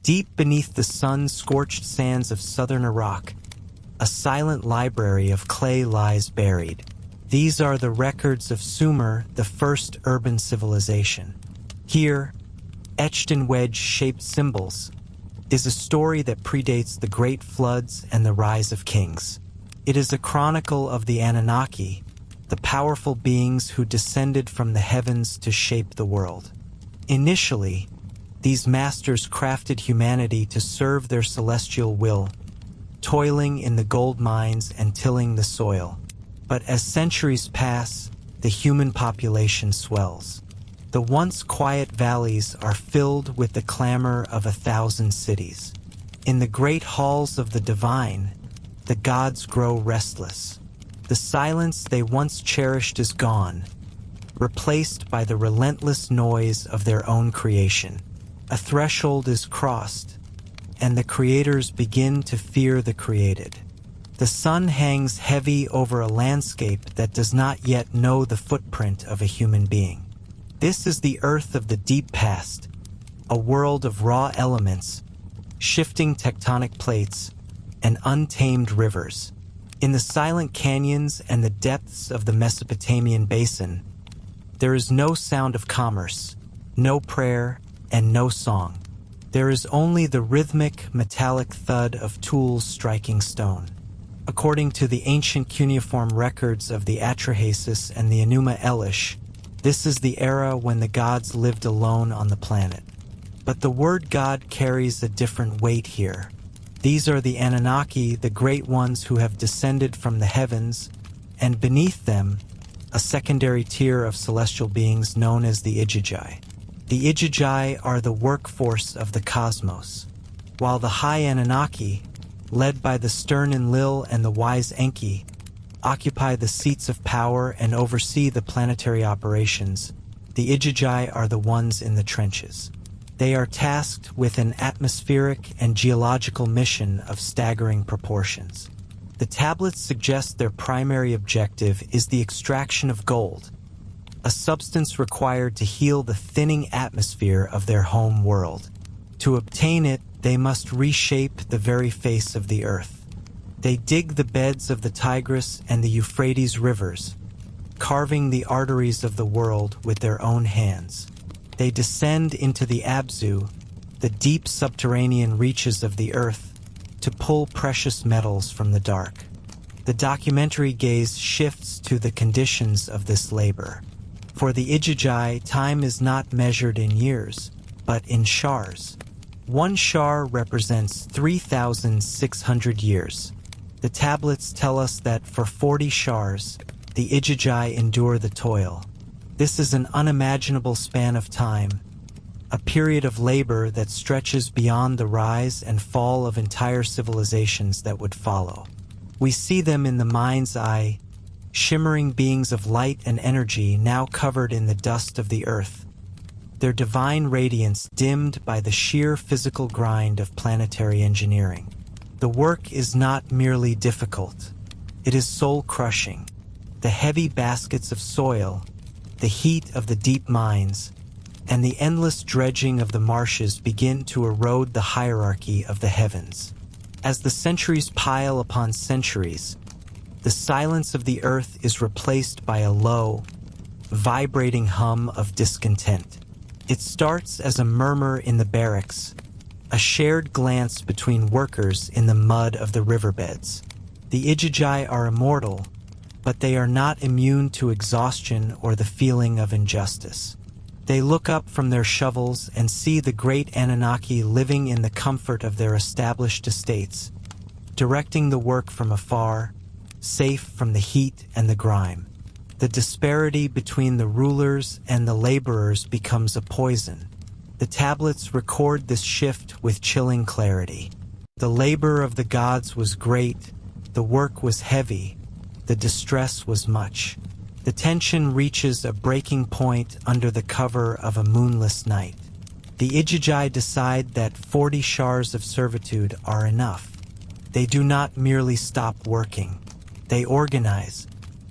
Deep beneath the sun-scorched sands of southern Iraq, a silent library of clay lies buried. These are the records of Sumer, the first urban civilization. Here, etched in wedge-shaped symbols, is a story that predates the great floods and the rise of kings. It is a chronicle of the Anunnaki, the powerful beings who descended from the heavens to shape the world. Initially, these masters crafted humanity to serve their celestial will, toiling in the gold mines and tilling the soil. But as centuries pass, the human population swells. The once quiet valleys are filled with the clamor of 1,000 cities. In the great halls of the divine, the gods grow restless. The silence they once cherished is gone, replaced by the relentless noise of their own creation. A threshold is crossed, and the creators begin to fear the created. The sun hangs heavy over a landscape that does not yet know the footprint of a human being. This is the earth of the deep past, a world of raw elements, shifting tectonic plates, and untamed rivers. In the silent canyons and the depths of the Mesopotamian basin, there is no sound of commerce, no prayer, and no song. There is only the rhythmic, metallic thud of tools striking stone. According to the ancient cuneiform records of the Atrahasis and the Enuma Elish, this is the era when the gods lived alone on the planet. But the word God carries a different weight here. These are the Anunnaki, the great ones who have descended from the heavens, and beneath them, a secondary tier of celestial beings known as the Igigi. The Igigi are the workforce of the cosmos, while the high Anunnaki, led by the stern Enlil and the wise Enki, occupy the seats of power and oversee the planetary operations. The Igigi are the ones in the trenches. They are tasked with an atmospheric and geological mission of staggering proportions. The tablets suggest their primary objective is the extraction of gold, a substance required to heal the thinning atmosphere of their home world. To obtain it, they must reshape the very face of the earth. They dig the beds of the Tigris and the Euphrates rivers, carving the arteries of the world with their own hands. They descend into the Abzu, the deep subterranean reaches of the earth, to pull precious metals from the dark. The documentary gaze shifts to the conditions of this labor. For the Igigi, time is not measured in years, but in shars. One shar represents 3,600 years. The tablets tell us that for 40 shars, the Igigi endure the toil. This is an unimaginable span of time, a period of labor that stretches beyond the rise and fall of entire civilizations that would follow. We see them in the mind's eye, shimmering beings of light and energy now covered in the dust of the earth, their divine radiance dimmed by the sheer physical grind of planetary engineering. The work is not merely difficult, it is soul-crushing. The heavy baskets of soil, the heat of the deep mines, and the endless dredging of the marshes begin to erode the hierarchy of the heavens. As the centuries pile upon centuries, the silence of the earth is replaced by a low, vibrating hum of discontent. It starts as a murmur in the barracks, a shared glance between workers in the mud of the riverbeds. The Igigi are immortal, but they are not immune to exhaustion or the feeling of injustice. They look up from their shovels and see the great Anunnaki living in the comfort of their established estates, directing the work from afar, safe from the heat and the grime. The disparity between the rulers and the laborers becomes a poison. The tablets record this shift with chilling clarity. The labor of the gods was great, the work was heavy, the distress was much. The tension reaches a breaking point under the cover of a moonless night. The Igigi decide that 40 shars of servitude are enough. They do not merely stop working. They organize.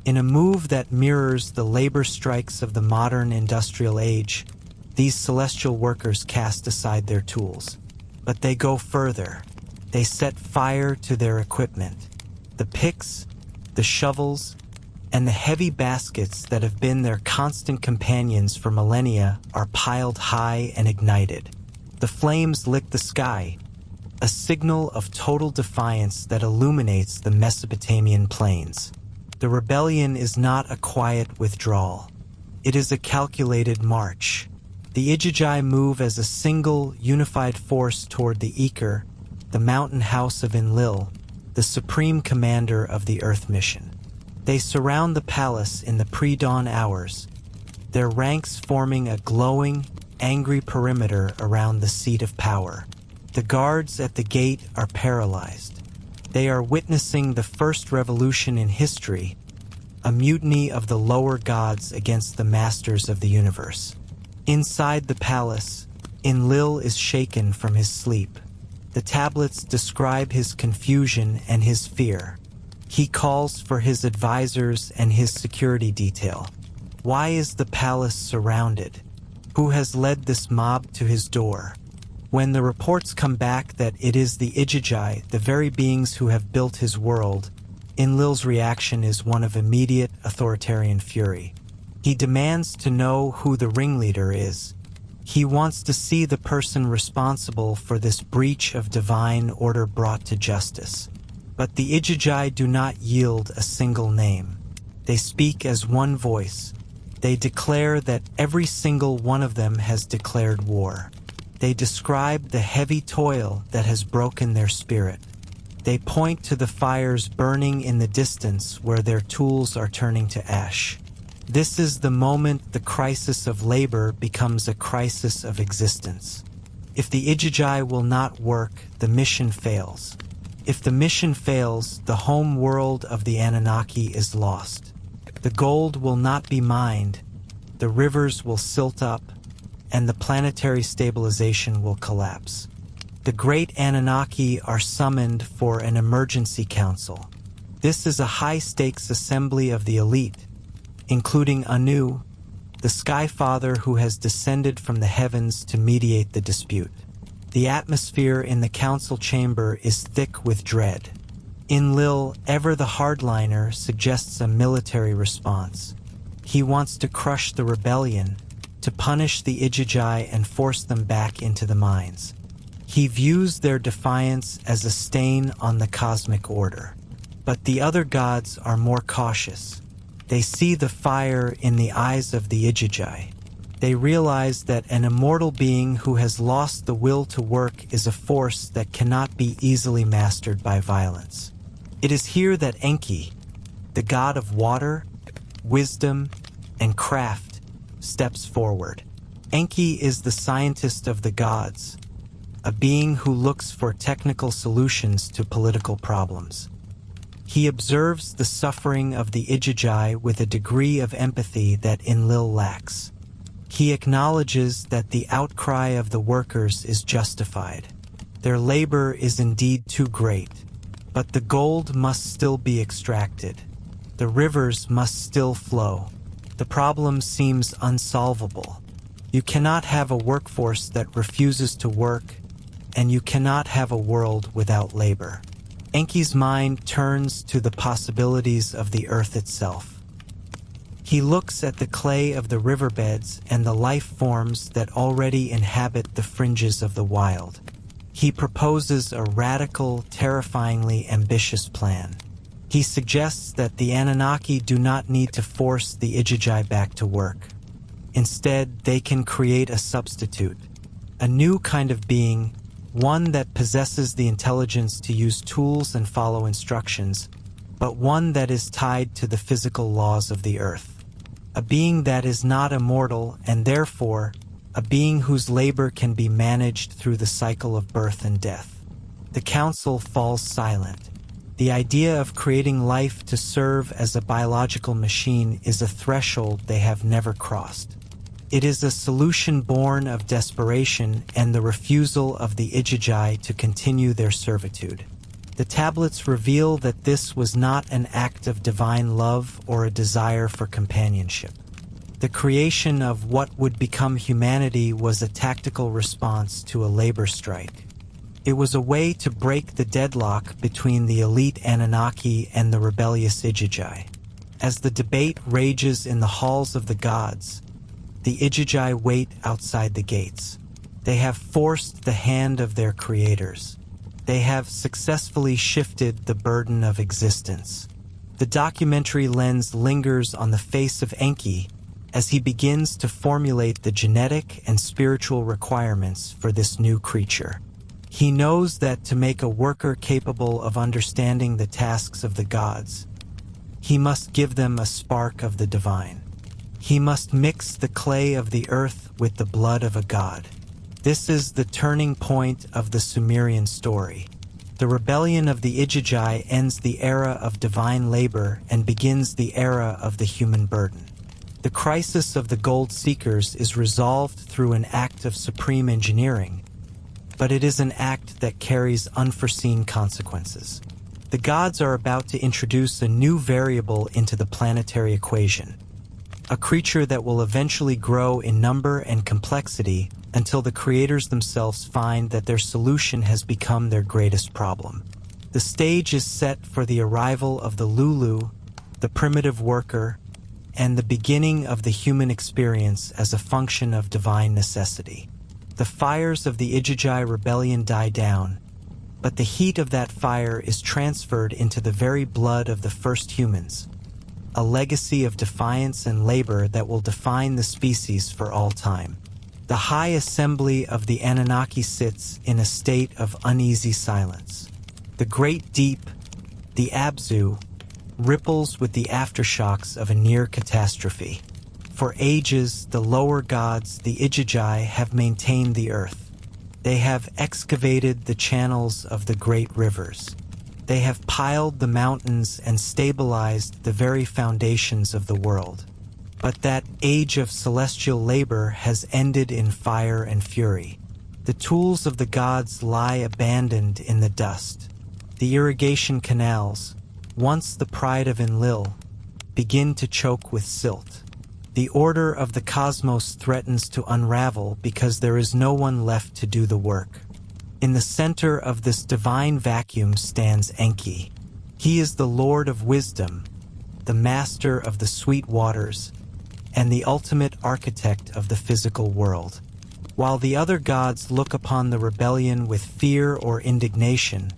In a move that mirrors the labor strikes of the modern industrial age, these celestial workers cast aside their tools. But they go further. They set fire to their equipment. The picks, the shovels, and the heavy baskets that have been their constant companions for millennia are piled high and ignited. The flames lick the sky, a signal of total defiance that illuminates the Mesopotamian plains. The rebellion is not a quiet withdrawal. It is a calculated march. The Igigi move as a single, unified force toward the Eker, the mountain house of Enlil, the supreme commander of the Earth mission. They surround the palace in the pre-dawn hours, their ranks forming a glowing, angry perimeter around the seat of power. The guards at the gate are paralyzed. They are witnessing the first revolution in history, a mutiny of the lower gods against the masters of the universe. Inside the palace, Enlil is shaken from his sleep. The tablets describe his confusion and his fear. He calls for his advisors and his security detail. Why is the palace surrounded? Who has led this mob to his door? When the reports come back that it is the Igigi, the very beings who have built his world, Enlil's reaction is one of immediate authoritarian fury. He demands to know who the ringleader is. He wants to see the person responsible for this breach of divine order brought to justice. But the Igigi do not yield a single name. They speak as one voice. They declare that every single one of them has declared war. They describe the heavy toil that has broken their spirit. They point to the fires burning in the distance where their tools are turning to ash. This is the moment the crisis of labor becomes a crisis of existence. If the Igigi will not work, the mission fails. If the mission fails, the home world of the Anunnaki is lost. The gold will not be mined, the rivers will silt up, and the planetary stabilization will collapse. The great Anunnaki are summoned for an emergency council. This is a high-stakes assembly of the elite, including Anu, the Sky Father who has descended from the heavens to mediate the dispute. The atmosphere in the council chamber is thick with dread. Enlil, ever the hardliner, suggests a military response. He wants to crush the rebellion, to punish the Igigi and force them back into the mines. He views their defiance as a stain on the cosmic order. But the other gods are more cautious. They see the fire in the eyes of the Igigi. They realize that an immortal being who has lost the will to work is a force that cannot be easily mastered by violence. It is here that Enki, the god of water, wisdom, and craft, steps forward. Enki is the scientist of the gods, a being who looks for technical solutions to political problems. He observes the suffering of the Igigi with a degree of empathy that Enlil lacks. He acknowledges that the outcry of the workers is justified. Their labor is indeed too great, but the gold must still be extracted. The rivers must still flow. The problem seems unsolvable. You cannot have a workforce that refuses to work, and you cannot have a world without labor. Enki's mind turns to the possibilities of the earth itself. He looks at the clay of the riverbeds and the life forms that already inhabit the fringes of the wild. He proposes a radical, terrifyingly ambitious plan. He suggests that the Anunnaki do not need to force the Igigi back to work. Instead, they can create a substitute, a new kind of being, one that possesses the intelligence to use tools and follow instructions, but one that is tied to the physical laws of the earth. A being that is not immortal and therefore a being whose labor can be managed through the cycle of birth and death. The council falls silent. The idea of creating life to serve as a biological machine is a threshold they have never crossed. It is a solution born of desperation and the refusal of the Igigi to continue their servitude. The tablets reveal that this was not an act of divine love or a desire for companionship. The creation of what would become humanity was a tactical response to a labor strike. It was a way to break the deadlock between the elite Anunnaki and the rebellious Igigi. As the debate rages in the halls of the gods, the Igigi wait outside the gates. They have forced the hand of their creators. They have successfully shifted the burden of existence. The documentary lens lingers on the face of Enki as he begins to formulate the genetic and spiritual requirements for this new creature. He knows that to make a worker capable of understanding the tasks of the gods, he must give them a spark of the divine. He must mix the clay of the earth with the blood of a god. This is the turning point of the Sumerian story. The rebellion of the Igigi ends the era of divine labor and begins the era of the human burden. The crisis of the gold seekers is resolved through an act of supreme engineering, but it is an act that carries unforeseen consequences. The gods are about to introduce a new variable into the planetary equation, a creature that will eventually grow in number and complexity until the creators themselves find that their solution has become their greatest problem. The stage is set for the arrival of the Lulu, the primitive worker, and the beginning of the human experience as a function of divine necessity. The fires of the Igigi rebellion die down, but the heat of that fire is transferred into the very blood of the first humans, a legacy of defiance and labor that will define the species for all time. The high assembly of the Anunnaki sits in a state of uneasy silence. The great deep, the Abzu, ripples with the aftershocks of a near catastrophe. For ages, the lower gods, the Igigi, have maintained the earth. They have excavated the channels of the great rivers. They have piled the mountains and stabilized the very foundations of the world. But that age of celestial labor has ended in fire and fury. The tools of the gods lie abandoned in the dust. The irrigation canals, once the pride of Enlil, begin to choke with silt. The order of the cosmos threatens to unravel because there is no one left to do the work. In the center of this divine vacuum stands Enki. He is the Lord of wisdom, the master of the sweet waters, and the ultimate architect of the physical world. While the other gods look upon the rebellion with fear or indignation,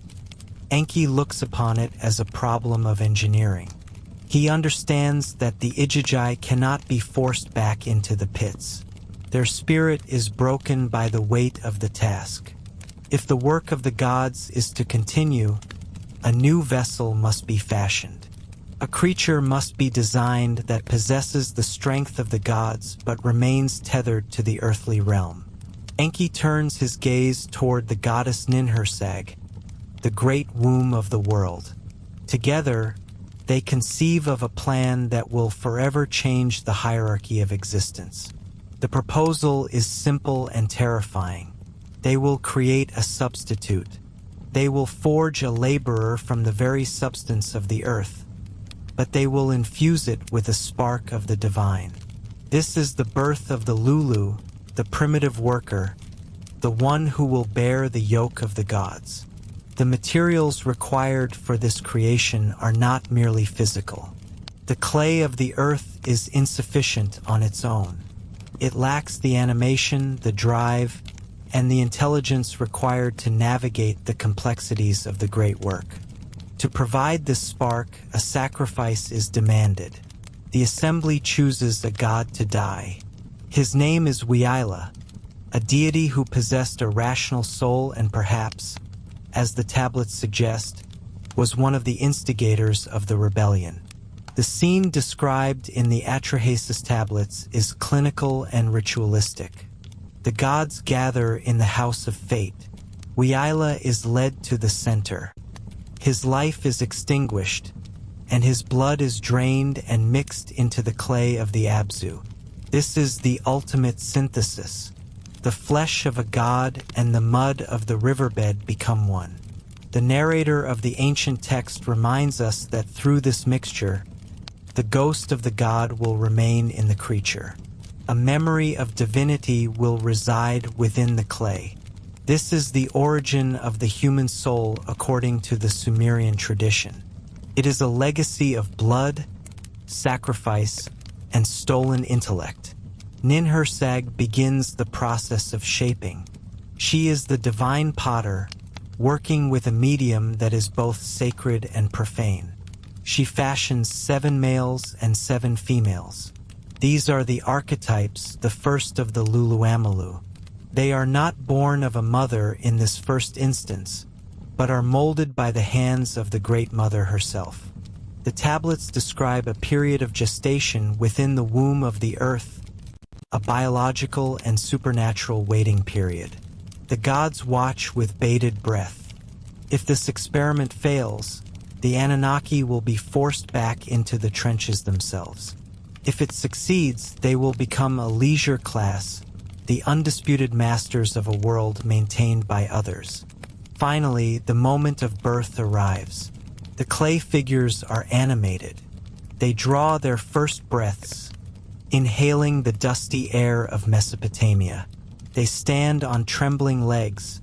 Enki looks upon it as a problem of engineering. He understands that the Igigi cannot be forced back into the pits. Their spirit is broken by the weight of the task. If the work of the gods is to continue, a new vessel must be fashioned. A creature must be designed that possesses the strength of the gods but remains tethered to the earthly realm. Enki turns his gaze toward the goddess Ninhursag, the great womb of the world. Together, they conceive of a plan that will forever change the hierarchy of existence. The proposal is simple and terrifying. They will create a substitute. They will forge a laborer from the very substance of the earth, but they will infuse it with a spark of the divine. This is the birth of the Lulu, the primitive worker, the one who will bear the yoke of the gods. The materials required for this creation are not merely physical. The clay of the earth is insufficient on its own. It lacks the animation, the drive, and the intelligence required to navigate the complexities of the great work. To provide this spark, a sacrifice is demanded. The assembly chooses a god to die. His name is Weila, a deity who possessed a rational soul and perhaps, as the tablets suggest, was one of the instigators of the rebellion. The scene described in the Atrahasis tablets is clinical and ritualistic. The gods gather in the House of Fate. Weila is led to the center. His life is extinguished, and his blood is drained and mixed into the clay of the Abzu. This is the ultimate synthesis. The flesh of a god and the mud of the riverbed become one. The narrator of the ancient text reminds us that through this mixture, the ghost of the god will remain in the creature. A memory of divinity will reside within the clay. This is the origin of the human soul according to the Sumerian tradition. It is a legacy of blood, sacrifice, and stolen intellect. Ninhursag begins the process of shaping. She is the divine potter, working with a medium that is both sacred and profane. She fashions 7 males and 7 females. These are the archetypes, the first of the Luluamalu. They are not born of a mother in this first instance, but are molded by the hands of the Great Mother herself. The tablets describe a period of gestation within the womb of the earth, a biological and supernatural waiting period. The gods watch with bated breath. If this experiment fails, the Anunnaki will be forced back into the trenches themselves. If it succeeds, they will become a leisure class, the undisputed masters of a world maintained by others. Finally, the moment of birth arrives. The clay figures are animated. They draw their first breaths, inhaling the dusty air of Mesopotamia. They stand on trembling legs,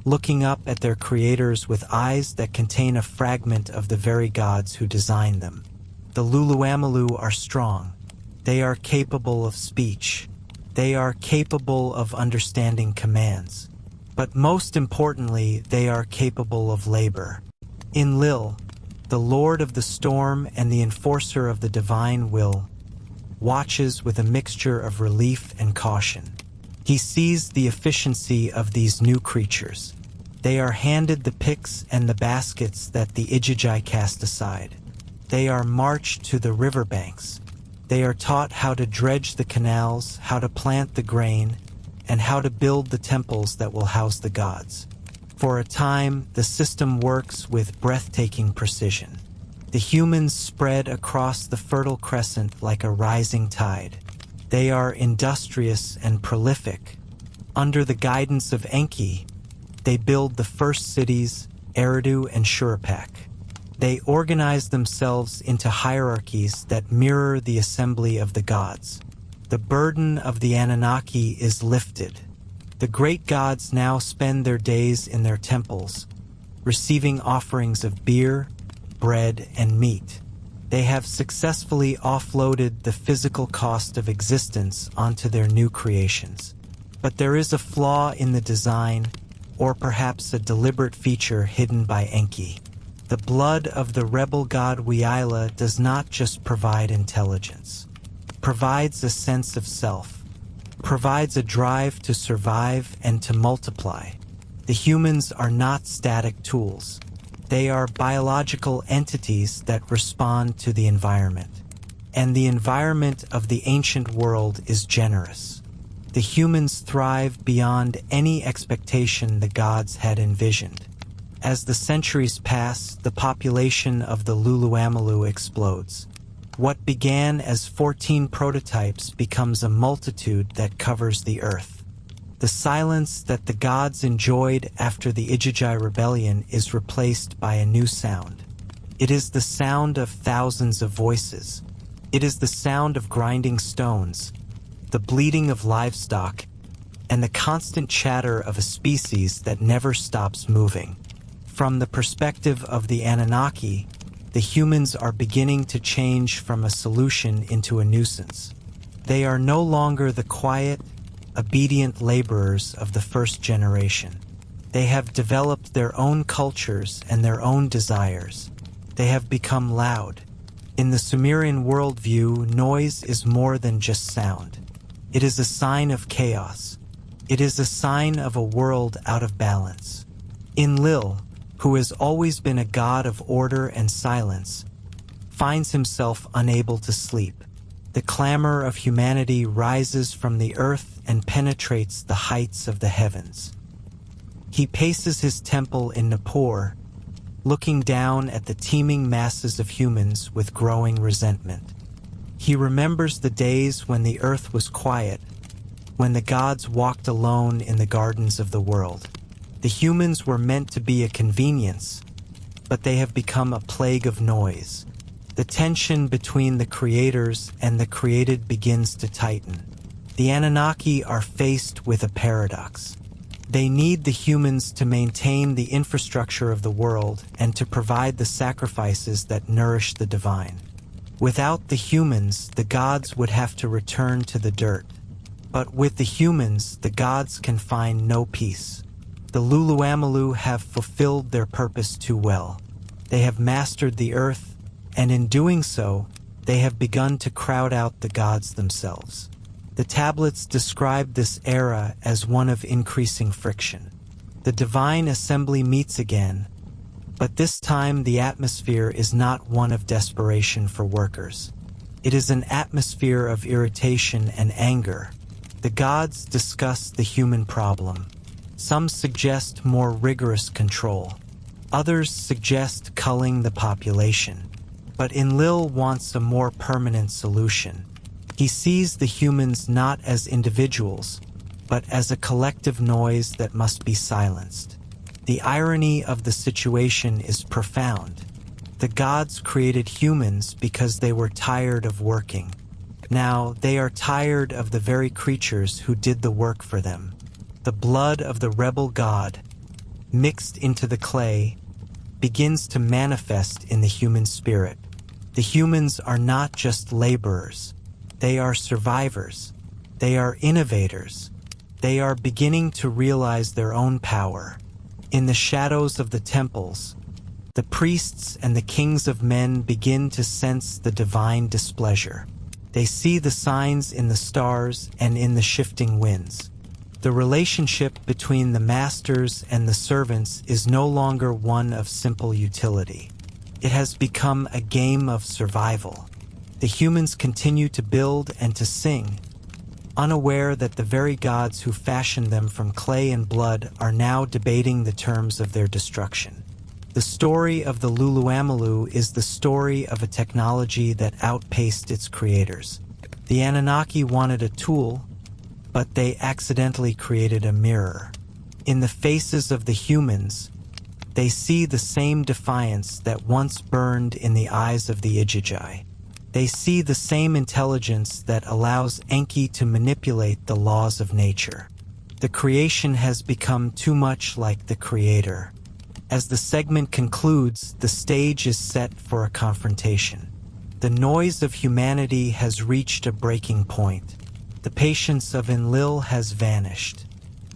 looking up at their creators with eyes that contain a fragment of the very gods who designed them. The Luluamalu are strong. They are capable of speech. They are capable of understanding commands. But most importantly, they are capable of labor. Enlil, the Lord of the Storm and the enforcer of the divine will, watches with a mixture of relief and caution. He sees the efficiency of these new creatures. They are handed the picks and the baskets that the Ijiji cast aside. They are marched to the riverbanks. They are taught how to dredge the canals, how to plant the grain, and how to build the temples that will house the gods. For a time, the system works with breathtaking precision. The humans spread across the Fertile Crescent like a rising tide. They are industrious and prolific. Under the guidance of Enki, they build the first cities, Eridu and Shuruppak. They organize themselves into hierarchies that mirror the assembly of the gods. The burden of the Anunnaki is lifted. The great gods now spend their days in their temples, receiving offerings of beer, bread, and meat. They have successfully offloaded the physical cost of existence onto their new creations. But there is a flaw in the design, or perhaps a deliberate feature hidden by Enki. The blood of the rebel god Weyila does not just provide intelligence. Provides a sense of self. Provides a drive to survive and to multiply. The humans are not static tools. They are biological entities that respond to the environment. And the environment of the ancient world is generous. The humans thrive beyond any expectation the gods had envisioned. As the centuries pass, the population of the Luluamalu explodes. What began as 14 prototypes becomes a multitude that covers the earth. The silence that the gods enjoyed after the Ijiji rebellion is replaced by a new sound. It is the sound of thousands of voices. It is the sound of grinding stones, the bleating of livestock, and the constant chatter of a species that never stops moving. From the perspective of the Anunnaki, the humans are beginning to change from a solution into a nuisance. They are no longer the quiet, obedient laborers of the first generation. They have developed their own cultures and their own desires. They have become loud. In the Sumerian worldview, noise is more than just sound. It is a sign of chaos. It is a sign of a world out of balance. Enlil, who has always been a god of order and silence, finds himself unable to sleep. The clamor of humanity rises from the earth and penetrates the heights of the heavens. He paces his temple in Nippur, looking down at the teeming masses of humans with growing resentment. He remembers the days when the earth was quiet, when the gods walked alone in the gardens of the world. The humans were meant to be a convenience, but they have become a plague of noise. The tension between the creators and the created begins to tighten. The Anunnaki are faced with a paradox. They need the humans to maintain the infrastructure of the world and to provide the sacrifices that nourish the divine. Without the humans, the gods would have to return to the dirt. But with the humans, the gods can find no peace. The Luluamalu have fulfilled their purpose too well. They have mastered the earth, and in doing so, they have begun to crowd out the gods themselves. The tablets describe this era as one of increasing friction. The divine assembly meets again, but this time the atmosphere is not one of desperation for workers. It is an atmosphere of irritation and anger. The gods discuss the human problem. Some suggest more rigorous control. Others suggest culling the population. But Enlil wants a more permanent solution. He sees the humans not as individuals, but as a collective noise that must be silenced. The irony of the situation is profound. The gods created humans because they were tired of working. Now they are tired of the very creatures who did the work for them. The blood of the rebel god, mixed into the clay, begins to manifest in the human spirit. The humans are not just laborers. They are survivors. They are innovators. They are beginning to realize their own power. In the shadows of the temples, the priests and the kings of men begin to sense the divine displeasure. They see the signs in the stars and in the shifting winds. The relationship between the masters and the servants is no longer one of simple utility. It has become a game of survival. The humans continue to build and to sing, unaware that the very gods who fashioned them from clay and blood are now debating the terms of their destruction. The story of the Luluamalu is the story of a technology that outpaced its creators. The Anunnaki wanted a tool, but they accidentally created a mirror. In the faces of the humans, they see the same defiance that once burned in the eyes of the Ijiji. They see the same intelligence that allows Enki to manipulate the laws of nature. The creation has become too much like the creator. As the segment concludes, the stage is set for a confrontation. The noise of humanity has reached a breaking point. The patience of Enlil has vanished.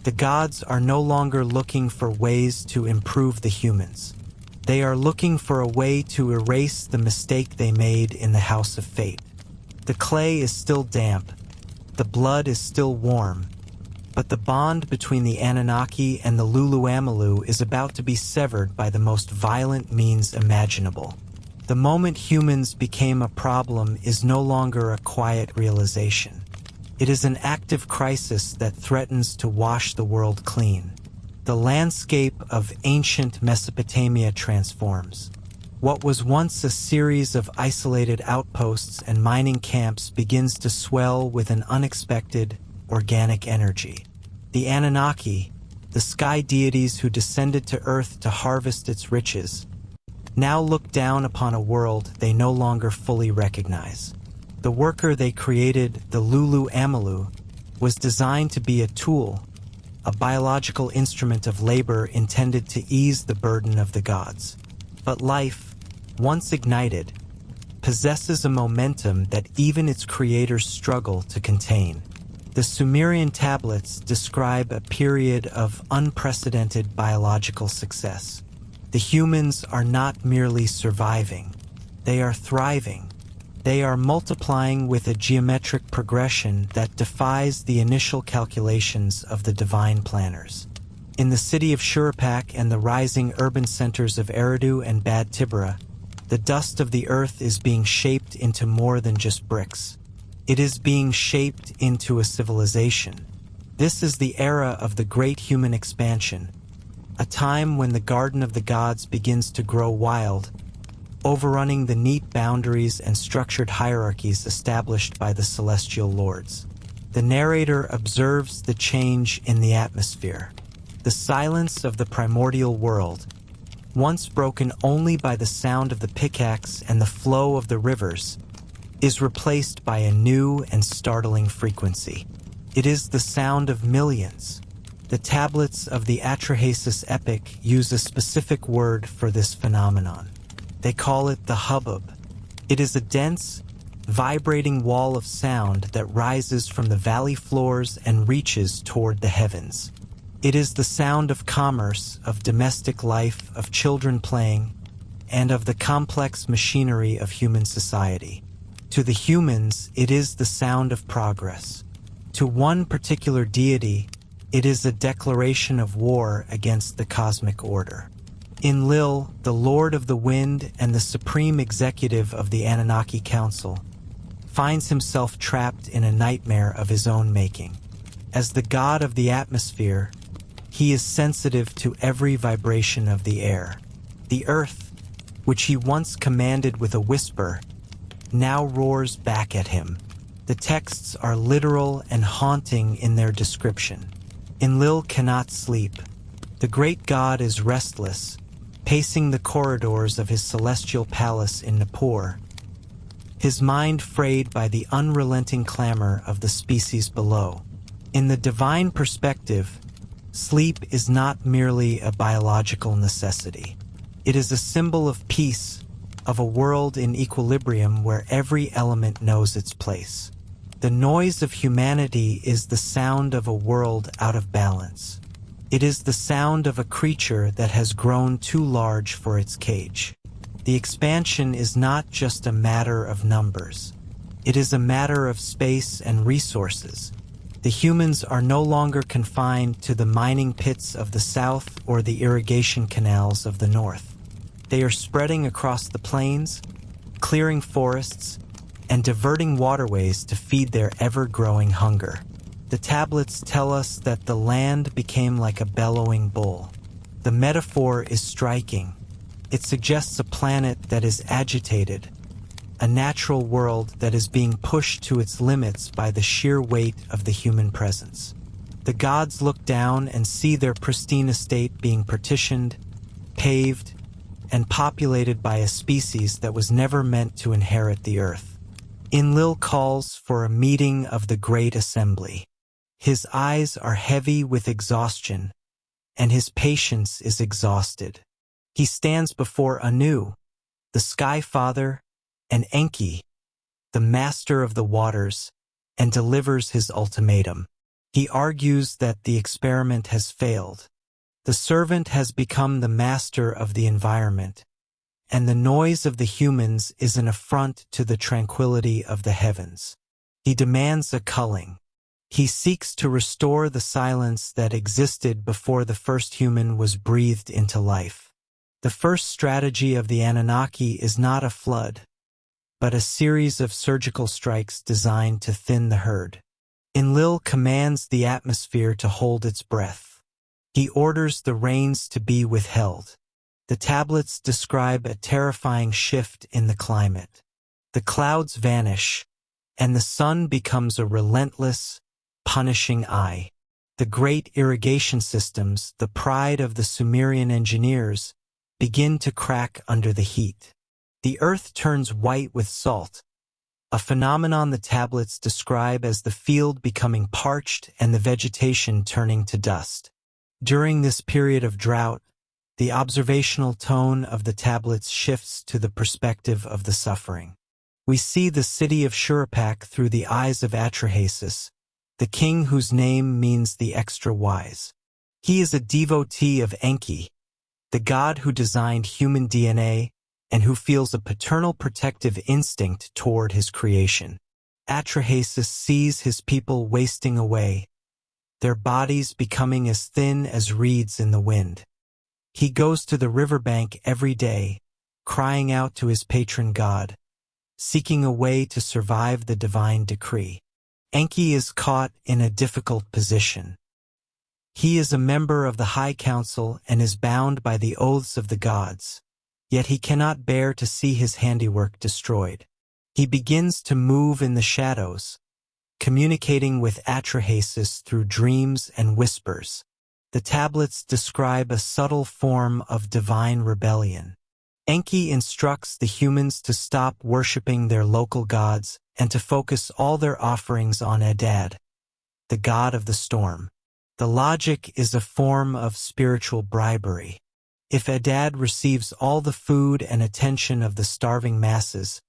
The gods are no longer looking for ways to improve the humans. They are looking for a way to erase the mistake they made in the House of Fate. The clay is still damp, the blood is still warm, but the bond between the Anunnaki and the Luluamalu is about to be severed by the most violent means imaginable. The moment humans became a problem is no longer a quiet realization. It is an active crisis that threatens to wash the world clean. The landscape of ancient Mesopotamia transforms. What was once a series of isolated outposts and mining camps begins to swell with an unexpected, organic energy. The Anunnaki, the sky deities who descended to Earth to harvest its riches, now look down upon a world they no longer fully recognize. The worker they created, the Luluamalu, was designed to be a tool, a biological instrument of labor intended to ease the burden of the gods. But life, once ignited, possesses a momentum that even its creators struggle to contain. The Sumerian tablets describe a period of unprecedented biological success. The humans are not merely surviving, they are thriving. They are multiplying with a geometric progression that defies the initial calculations of the divine planners. In the city of Shuruppak and the rising urban centers of Eridu and Bad Tibera, the dust of the earth is being shaped into more than just bricks. It is being shaped into a civilization. This is the era of the great human expansion, a time when the garden of the gods begins to grow wild, overrunning the neat boundaries and structured hierarchies established by the celestial lords. The narrator observes the change in the atmosphere. The silence of the primordial world, once broken only by the sound of the pickaxe and the flow of the rivers, is replaced by a new and startling frequency. It is the sound of millions, The tablets of the Atrahasis epic use a specific word for this phenomenon. They call it the hubbub. It is a dense, vibrating wall of sound that rises from the valley floors and reaches toward the heavens. It is the sound of commerce, of domestic life, of children playing, and of the complex machinery of human society. To the humans, it is the sound of progress. To one particular deity, it is a declaration of war against the cosmic order. Enlil, the Lord of the Wind and the supreme executive of the Anunnaki Council, finds himself trapped in a nightmare of his own making. As the god of the atmosphere, he is sensitive to every vibration of the air. The earth, which he once commanded with a whisper, now roars back at him. The texts are literal and haunting in their description. Enlil cannot sleep. The great god is restless, pacing the corridors of his celestial palace in Nippur, his mind frayed by the unrelenting clamor of the species below. In the divine perspective, sleep is not merely a biological necessity. It is a symbol of peace, of a world in equilibrium where every element knows its place. The noise of humanity is the sound of a world out of balance. It is the sound of a creature that has grown too large for its cage. The expansion is not just a matter of numbers. It is a matter of space and resources. The humans are no longer confined to the mining pits of the south or the irrigation canals of the north. They are spreading across the plains, clearing forests, and diverting waterways to feed their ever-growing hunger. The tablets tell us that the land became like a bellowing bull. The metaphor is striking. It suggests a planet that is agitated, a natural world that is being pushed to its limits by the sheer weight of the human presence. The gods look down and see their pristine estate being partitioned, paved, and populated by a species that was never meant to inherit the earth. Enlil calls for a meeting of the Great Assembly. His eyes are heavy with exhaustion, and his patience is exhausted. He stands before Anu, the Sky Father, and Enki, the Master of the Waters, and delivers his ultimatum. He argues that the experiment has failed. The servant has become the master of the environment, and the noise of the humans is an affront to the tranquility of the heavens. He demands a culling. He seeks to restore the silence that existed before the first human was breathed into life. The first strategy of the Anunnaki is not a flood, but a series of surgical strikes designed to thin the herd. Enlil commands the atmosphere to hold its breath. He orders the rains to be withheld. The tablets describe a terrifying shift in the climate. The clouds vanish, and the sun becomes a relentless, punishing eye. The great irrigation systems, the pride of the Sumerian engineers, begin to crack under the heat. The earth turns white with salt, a phenomenon the tablets describe as the field becoming parched and the vegetation turning to dust. During this period of drought, the observational tone of the tablets shifts to the perspective of the suffering. We see the city of Shuruppak through the eyes of Atrahasis, the king whose name means the extra wise. He is a devotee of Enki, the god who designed human DNA and who feels a paternal protective instinct toward his creation. Atrahasis sees his people wasting away, their bodies becoming as thin as reeds in the wind. He goes to the riverbank every day, crying out to his patron god, seeking a way to survive the divine decree. Enki is caught in a difficult position. He is a member of the High Council and is bound by the oaths of the gods, yet he cannot bear to see his handiwork destroyed. He begins to move in the shadows, communicating with Atrahasis through dreams and whispers. The tablets describe a subtle form of divine rebellion. Enki instructs the humans to stop worshipping their local gods and to focus all their offerings on Adad, the god of the storm. The logic is a form of spiritual bribery. If Adad receives all the food and attention of the starving masses,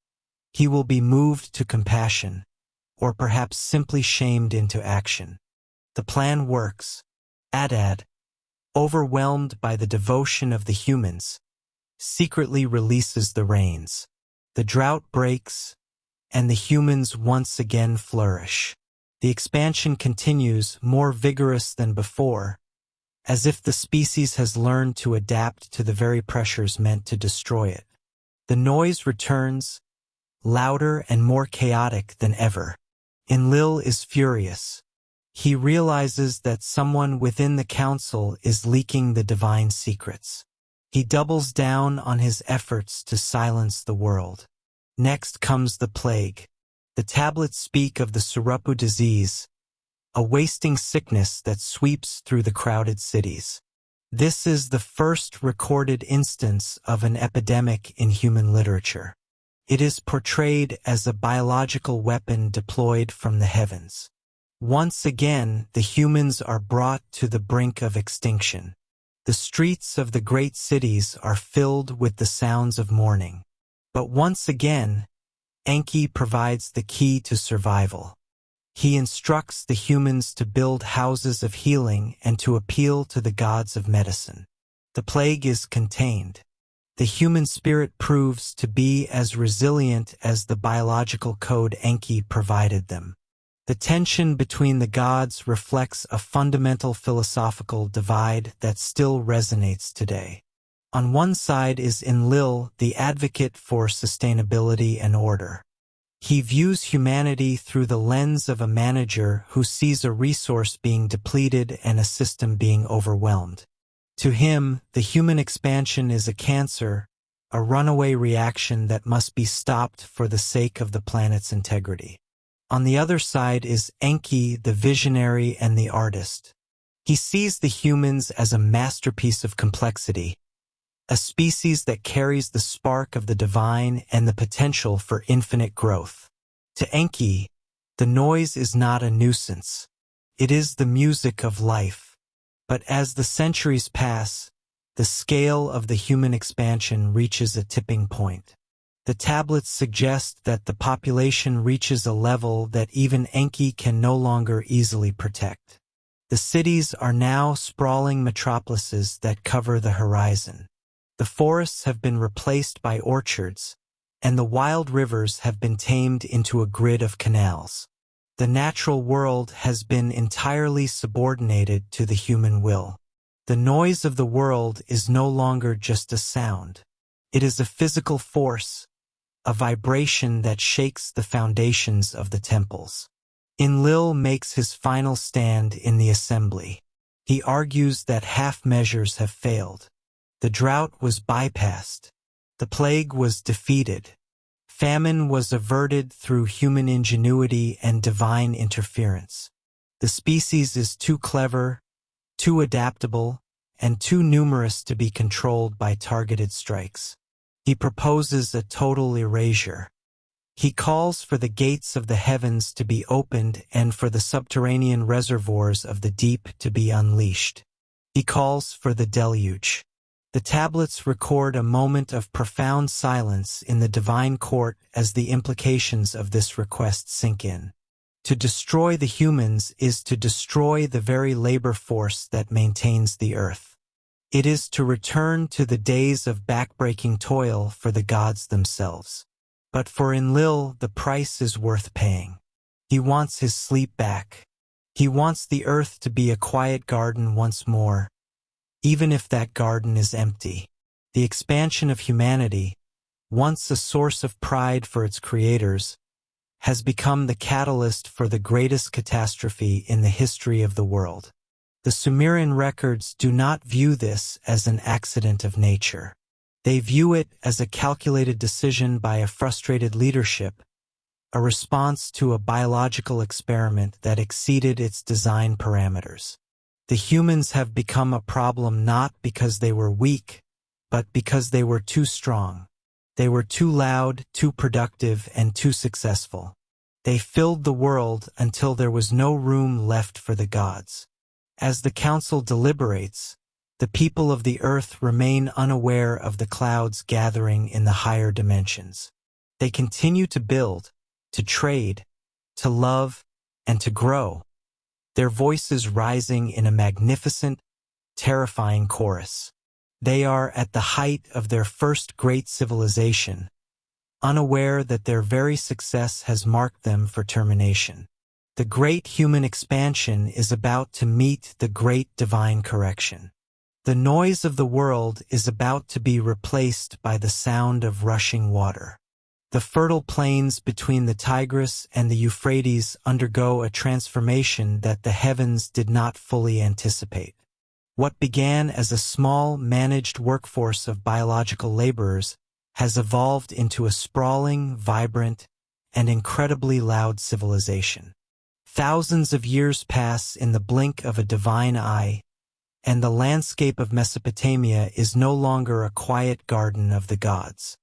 he will be moved to compassion, or perhaps simply shamed into action. The plan works. Adad, overwhelmed by the devotion of the humans, secretly releases the rains. The drought breaks, and the humans once again flourish. The expansion continues, more vigorous than before, as if the species has learned to adapt to the very pressures meant to destroy it. The noise returns, louder and more chaotic than ever. Enlil is furious. He realizes that someone within the council is leaking the divine secrets. He doubles down on his efforts to silence the world. Next comes the plague. The tablets speak of the Surupu disease, a wasting sickness that sweeps through the crowded cities. This is the first recorded instance of an epidemic in human literature. It is portrayed as a biological weapon deployed from the heavens. Once again, the humans are brought to the brink of extinction. The streets of the great cities are filled with the sounds of mourning. But once again, Enki provides the key to survival. He instructs the humans to build houses of healing and to appeal to the gods of medicine. The plague is contained. The human spirit proves to be as resilient as the biological code Enki provided them. The tension between the gods reflects a fundamental philosophical divide that still resonates today. On one side is Enlil, the advocate for sustainability and order. He views humanity through the lens of a manager who sees a resource being depleted and a system being overwhelmed. To him, the human expansion is a cancer, a runaway reaction that must be stopped for the sake of the planet's integrity. On the other side is Enki, the visionary and the artist. He sees the humans as a masterpiece of complexity, a species that carries the spark of the divine and the potential for infinite growth. To Enki, the noise is not a nuisance. It is the music of life. But as the centuries pass, the scale of the human expansion reaches a tipping point. The tablets suggest that the population reaches a level that even Enki can no longer easily protect. The cities are now sprawling metropolises that cover the horizon. The forests have been replaced by orchards, and the wild rivers have been tamed into a grid of canals. The natural world has been entirely subordinated to the human will. The noise of the world is no longer just a sound. It is a physical force, a vibration that shakes the foundations of the temples. Enlil makes his final stand in the assembly. He argues that half measures have failed. The drought was bypassed. The plague was defeated. Famine was averted through human ingenuity and divine interference. The species is too clever, too adaptable, and too numerous to be controlled by targeted strikes. He proposes a total erasure. He calls for the gates of the heavens to be opened and for the subterranean reservoirs of the deep to be unleashed. He calls for the deluge. The tablets record a moment of profound silence in the divine court as the implications of this request sink in. To destroy the humans is to destroy the very labor force that maintains the earth. It is to return to the days of backbreaking toil for the gods themselves. But for Enlil, the price is worth paying. He wants his sleep back. He wants the earth to be a quiet garden once more, even if that garden is empty. The expansion of humanity, once a source of pride for its creators, has become the catalyst for the greatest catastrophe in the history of the world. The Sumerian records do not view this as an accident of nature. They view it as a calculated decision by a frustrated leadership, a response to a biological experiment that exceeded its design parameters. The humans have become a problem not because they were weak, but because they were too strong. They were too loud, too productive, and too successful. They filled the world until there was no room left for the gods. As the council deliberates, the people of the earth remain unaware of the clouds gathering in the higher dimensions. They continue to build, to trade, to love, and to grow, their voices rising in a magnificent, terrifying chorus. They are at the height of their first great civilization, unaware that their very success has marked them for termination. The great human expansion is about to meet the great divine correction. The noise of the world is about to be replaced by the sound of rushing water. The fertile plains between the Tigris and the Euphrates undergo a transformation that the heavens did not fully anticipate. What began as a small, managed workforce of biological laborers has evolved into a sprawling, vibrant, and incredibly loud civilization. Thousands of years pass in the blink of a divine eye, and the landscape of Mesopotamia is no longer a quiet garden of the gods.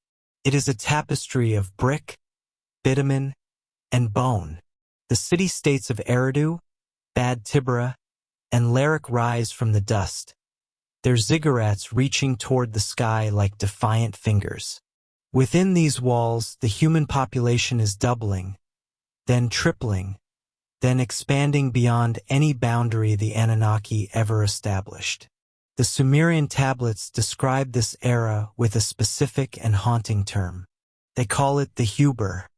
It is a tapestry of brick, bitumen, and bone. The city-states of Eridu, Bad Tibera, and Larak rise from the dust, their ziggurats reaching toward the sky like defiant fingers. Within these walls, the human population is doubling, then tripling, then expanding beyond any boundary the Anunnaki ever established. The Sumerian tablets describe this era with a specific and haunting term. They call it the Huber.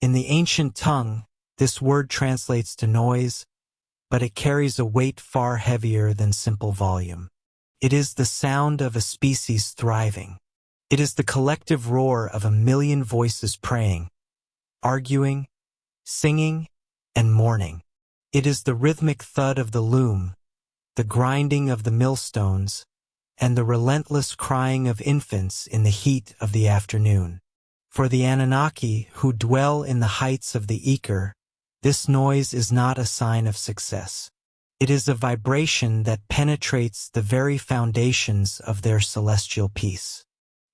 In the ancient tongue, this word translates to noise, but it carries a weight far heavier than simple volume. It is the sound of a species thriving. It is the collective roar of a million voices praying, arguing, singing, and mourning. It is the rhythmic thud of the loom, the grinding of the millstones, and the relentless crying of infants in the heat of the afternoon. For the Anunnaki who dwell in the heights of the ether, this noise is not a sign of success. It is a vibration that penetrates the very foundations of their celestial peace.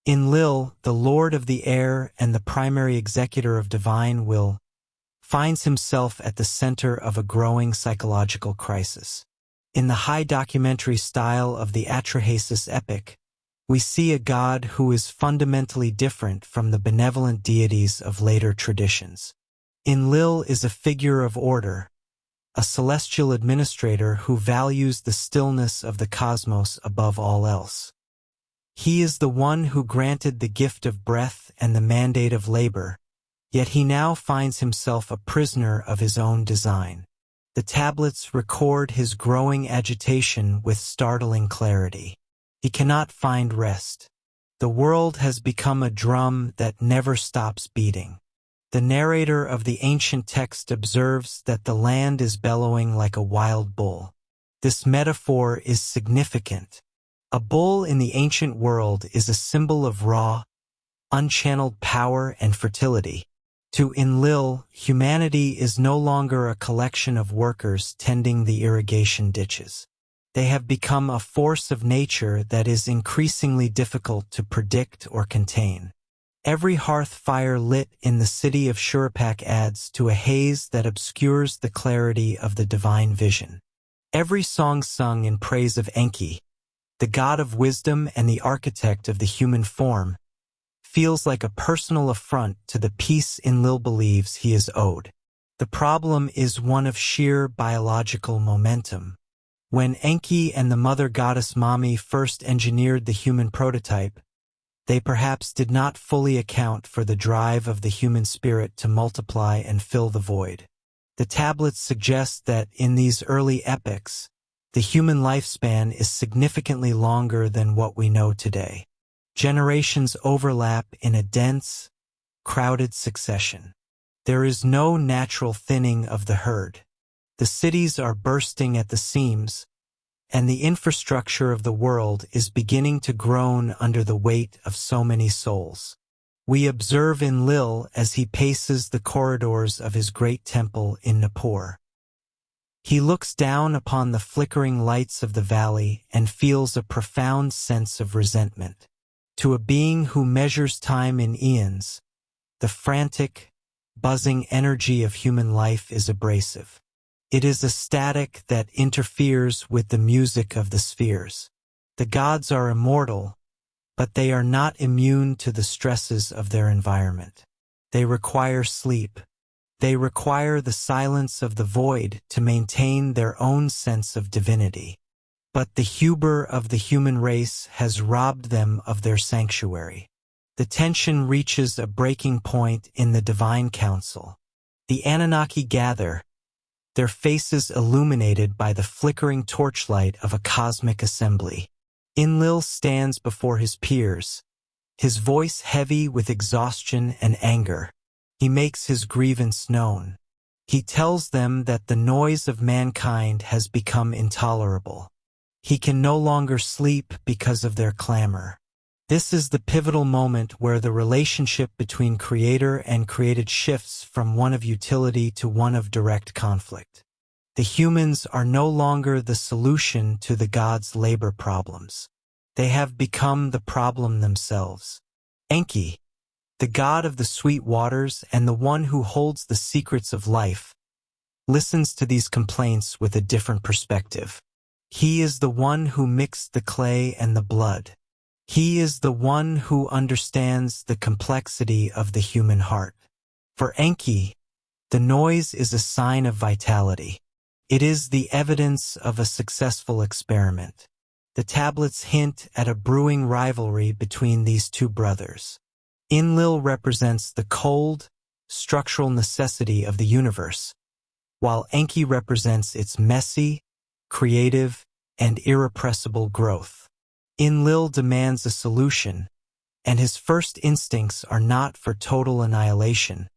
Enlil, the Lord of the air and the primary executor of divine will, finds himself at the center of a growing psychological crisis. In the high documentary style of the Atrahasis epic, we see a god who is fundamentally different from the benevolent deities of later traditions. Enlil is a figure of order, a celestial administrator who values the stillness of the cosmos above all else. He is the one who granted the gift of breath and the mandate of labor, yet he now finds himself a prisoner of his own design. The tablets record his growing agitation with startling clarity. He cannot find rest. The world has become a drum that never stops beating. The narrator of the ancient text observes that the land is bellowing like a wild bull. This metaphor is significant. A bull in the ancient world is a symbol of raw, unchanneled power and fertility. To Enlil, humanity is no longer a collection of workers tending the irrigation ditches. They have become a force of nature that is increasingly difficult to predict or contain. Every hearth fire lit in the city of Shuruppak adds to a haze that obscures the clarity of the divine vision. Every song sung in praise of Enki, the god of wisdom and the architect of the human form, feels like a personal affront to the peace Enlil believes he is owed. The problem is one of sheer biological momentum. When Enki and the mother goddess Mami first engineered the human prototype, they perhaps did not fully account for the drive of the human spirit to multiply and fill the void. The tablets suggest that in these early epochs, the human lifespan is significantly longer than what we know today. Generations overlap in a dense, crowded succession. There is no natural thinning of the herd. The cities are bursting at the seams, and the infrastructure of the world is beginning to groan under the weight of so many souls. We observe Enlil as he paces the corridors of his great temple in Nippur. He looks down upon the flickering lights of the valley and feels a profound sense of resentment. To a being who measures time in eons, the frantic, buzzing energy of human life is abrasive. It is a static that interferes with the music of the spheres. The gods are immortal, but they are not immune to the stresses of their environment. They require sleep. They require the silence of the void to maintain their own sense of divinity. But the hubris of the human race has robbed them of their sanctuary. The tension reaches a breaking point in the divine council. The Anunnaki gather, their faces illuminated by the flickering torchlight of a cosmic assembly. Enlil stands before his peers, his voice heavy with exhaustion and anger. He makes his grievance known. He tells them that the noise of mankind has become intolerable. He can no longer sleep because of their clamor. This is the pivotal moment where the relationship between creator and created shifts from one of utility to one of direct conflict. The humans are no longer the solution to the gods' labor problems. They have become the problem themselves. Enki, the god of the sweet waters and the one who holds the secrets of life, listens to these complaints with a different perspective. He is the one who mixed the clay and the blood. He is the one who understands the complexity of the human heart. For Enki, the noise is a sign of vitality. It is the evidence of a successful experiment. The tablets hint at a brewing rivalry between these two brothers. Enlil represents the cold, structural necessity of the universe, while Enki represents its messy, creative, and irrepressible growth. Enlil demands a solution, and his first instincts are not for total annihilation,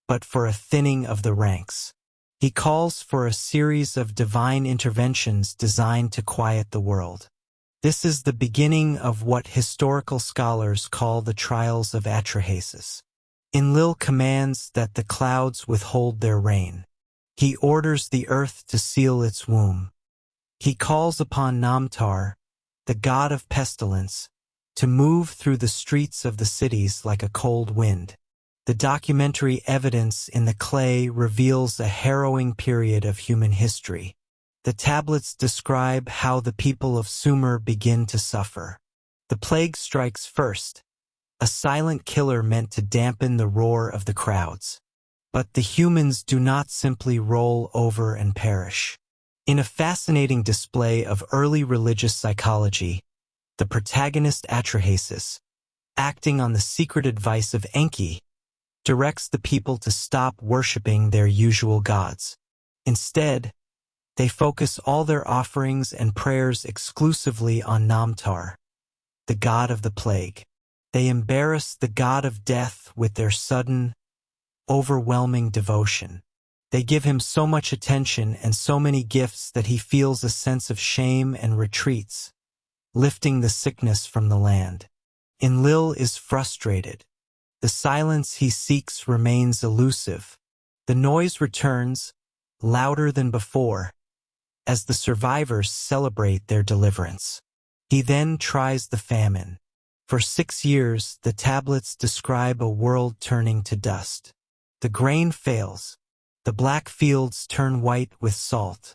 but for a thinning of the ranks. He calls for a series of divine interventions designed to quiet the world. This is the beginning of what historical scholars call the trials of Atrahasis. Enlil commands that the clouds withhold their rain. He orders the earth to seal its womb. He calls upon Namtar, the god of pestilence, to move through the streets of the cities like a cold wind. The documentary evidence in the clay reveals a harrowing period of human history. The tablets describe how the people of Sumer begin to suffer. The plague strikes first, a silent killer meant to dampen the roar of the crowds. But the humans do not simply roll over and perish. In a fascinating display of early religious psychology, the protagonist Atrahasis, acting on the secret advice of Enki, directs the people to stop worshipping their usual gods. Instead, they focus all their offerings and prayers exclusively on Namtar, the god of the plague. They embarrass the god of death with their sudden, overwhelming devotion. They give him so much attention and so many gifts that he feels a sense of shame and retreats, lifting the sickness from the land. Enlil is frustrated. The silence he seeks remains elusive. The noise returns, louder than before, as the survivors celebrate their deliverance. He then tries the famine. For 6 years, the tablets describe a world turning to dust. The grain fails. The black fields turn white with salt.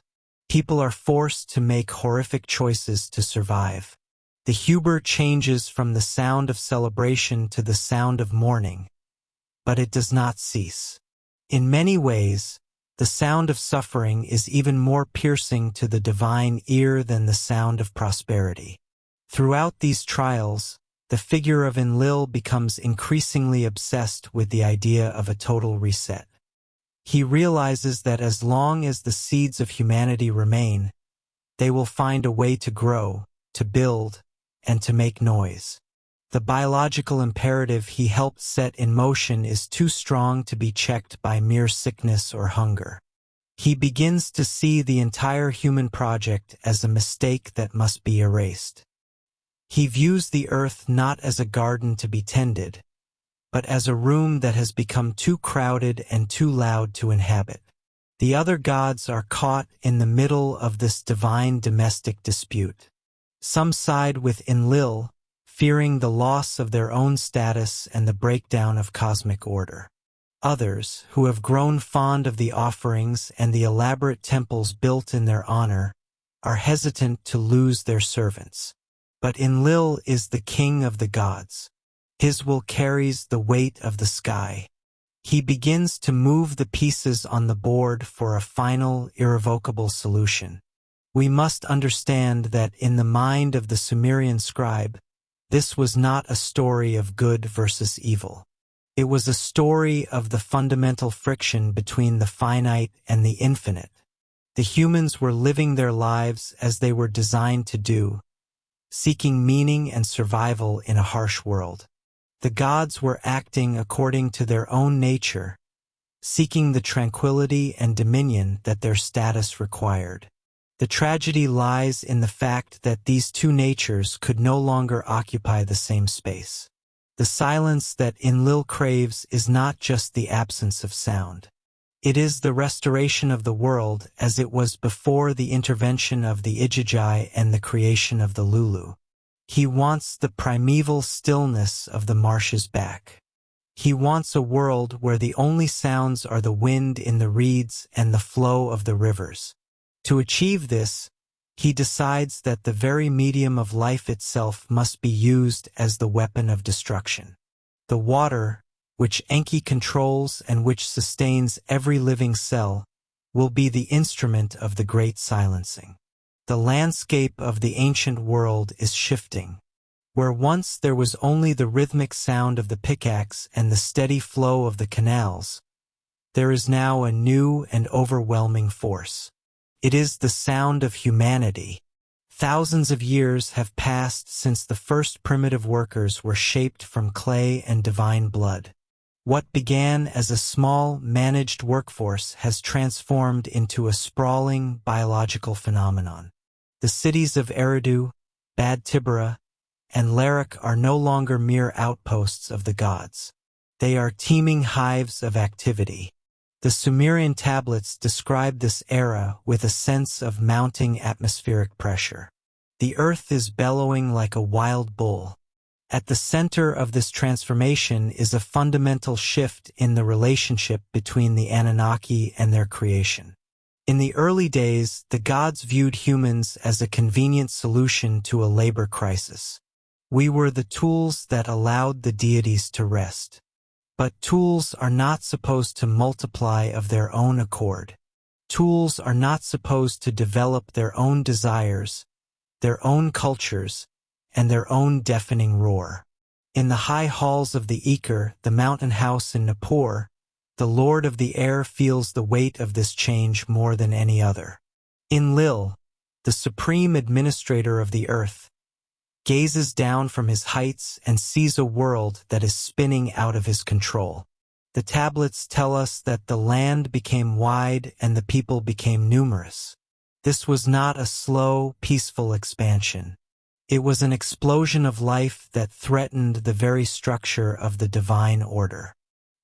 People are forced to make horrific choices to survive. The hubris changes from the sound of celebration to the sound of mourning, but it does not cease. In many ways, the sound of suffering is even more piercing to the divine ear than the sound of prosperity. Throughout these trials, the figure of Enlil becomes increasingly obsessed with the idea of a total reset. He realizes that as long as the seeds of humanity remain, they will find a way to grow, to build, and to make noise. The biological imperative he helped set in motion is too strong to be checked by mere sickness or hunger. He begins to see the entire human project as a mistake that must be erased. He views the earth not as a garden to be tended, but as a room that has become too crowded and too loud to inhabit. The other gods are caught in the middle of this divine domestic dispute. Some side with Enlil, fearing the loss of their own status and the breakdown of cosmic order. Others, who have grown fond of the offerings and the elaborate temples built in their honor, are hesitant to lose their servants. But Enlil is the king of the gods. His will carries the weight of the sky. He begins to move the pieces on the board for a final, irrevocable solution. We must understand that in the mind of the Sumerian scribe, this was not a story of good versus evil. It was a story of the fundamental friction between the finite and the infinite. The humans were living their lives as they were designed to do, seeking meaning and survival in a harsh world. The gods were acting according to their own nature, seeking the tranquility and dominion that their status required. The tragedy lies in the fact that these two natures could no longer occupy the same space. The silence that Enlil craves is not just the absence of sound. It is the restoration of the world as it was before the intervention of the Ijiji and the creation of the Lulu. He wants the primeval stillness of the marshes back. He wants a world where the only sounds are the wind in the reeds and the flow of the rivers. To achieve this, he decides that the very medium of life itself must be used as the weapon of destruction. The water, which Enki controls and which sustains every living cell, will be the instrument of the great silencing. The landscape of the ancient world is shifting. Where once there was only the rhythmic sound of the pickaxe and the steady flow of the canals, there is now a new and overwhelming force. It is the sound of humanity. Thousands of years have passed since the first primitive workers were shaped from clay and divine blood. What began as a small, managed workforce has transformed into a sprawling biological phenomenon. The cities of Eridu, Bad Tibera, and Larak are no longer mere outposts of the gods. They are teeming hives of activity. The Sumerian tablets describe this era with a sense of mounting atmospheric pressure. The earth is bellowing like a wild bull. At the center of this transformation is a fundamental shift in the relationship between the Anunnaki and their creation. In the early days, the gods viewed humans as a convenient solution to a labor crisis. We were the tools that allowed the deities to rest. But tools are not supposed to multiply of their own accord. Tools are not supposed to develop their own desires, their own cultures, and their own deafening roar. In the high halls of the Eker, the mountain house in Nippur, the Lord of the Air feels the weight of this change more than any other. Enlil, the supreme administrator of the earth, gazes down from his heights and sees a world that is spinning out of his control. The tablets tell us that the land became wide and the people became numerous. This was not a slow, peaceful expansion. It was an explosion of life that threatened the very structure of the divine order.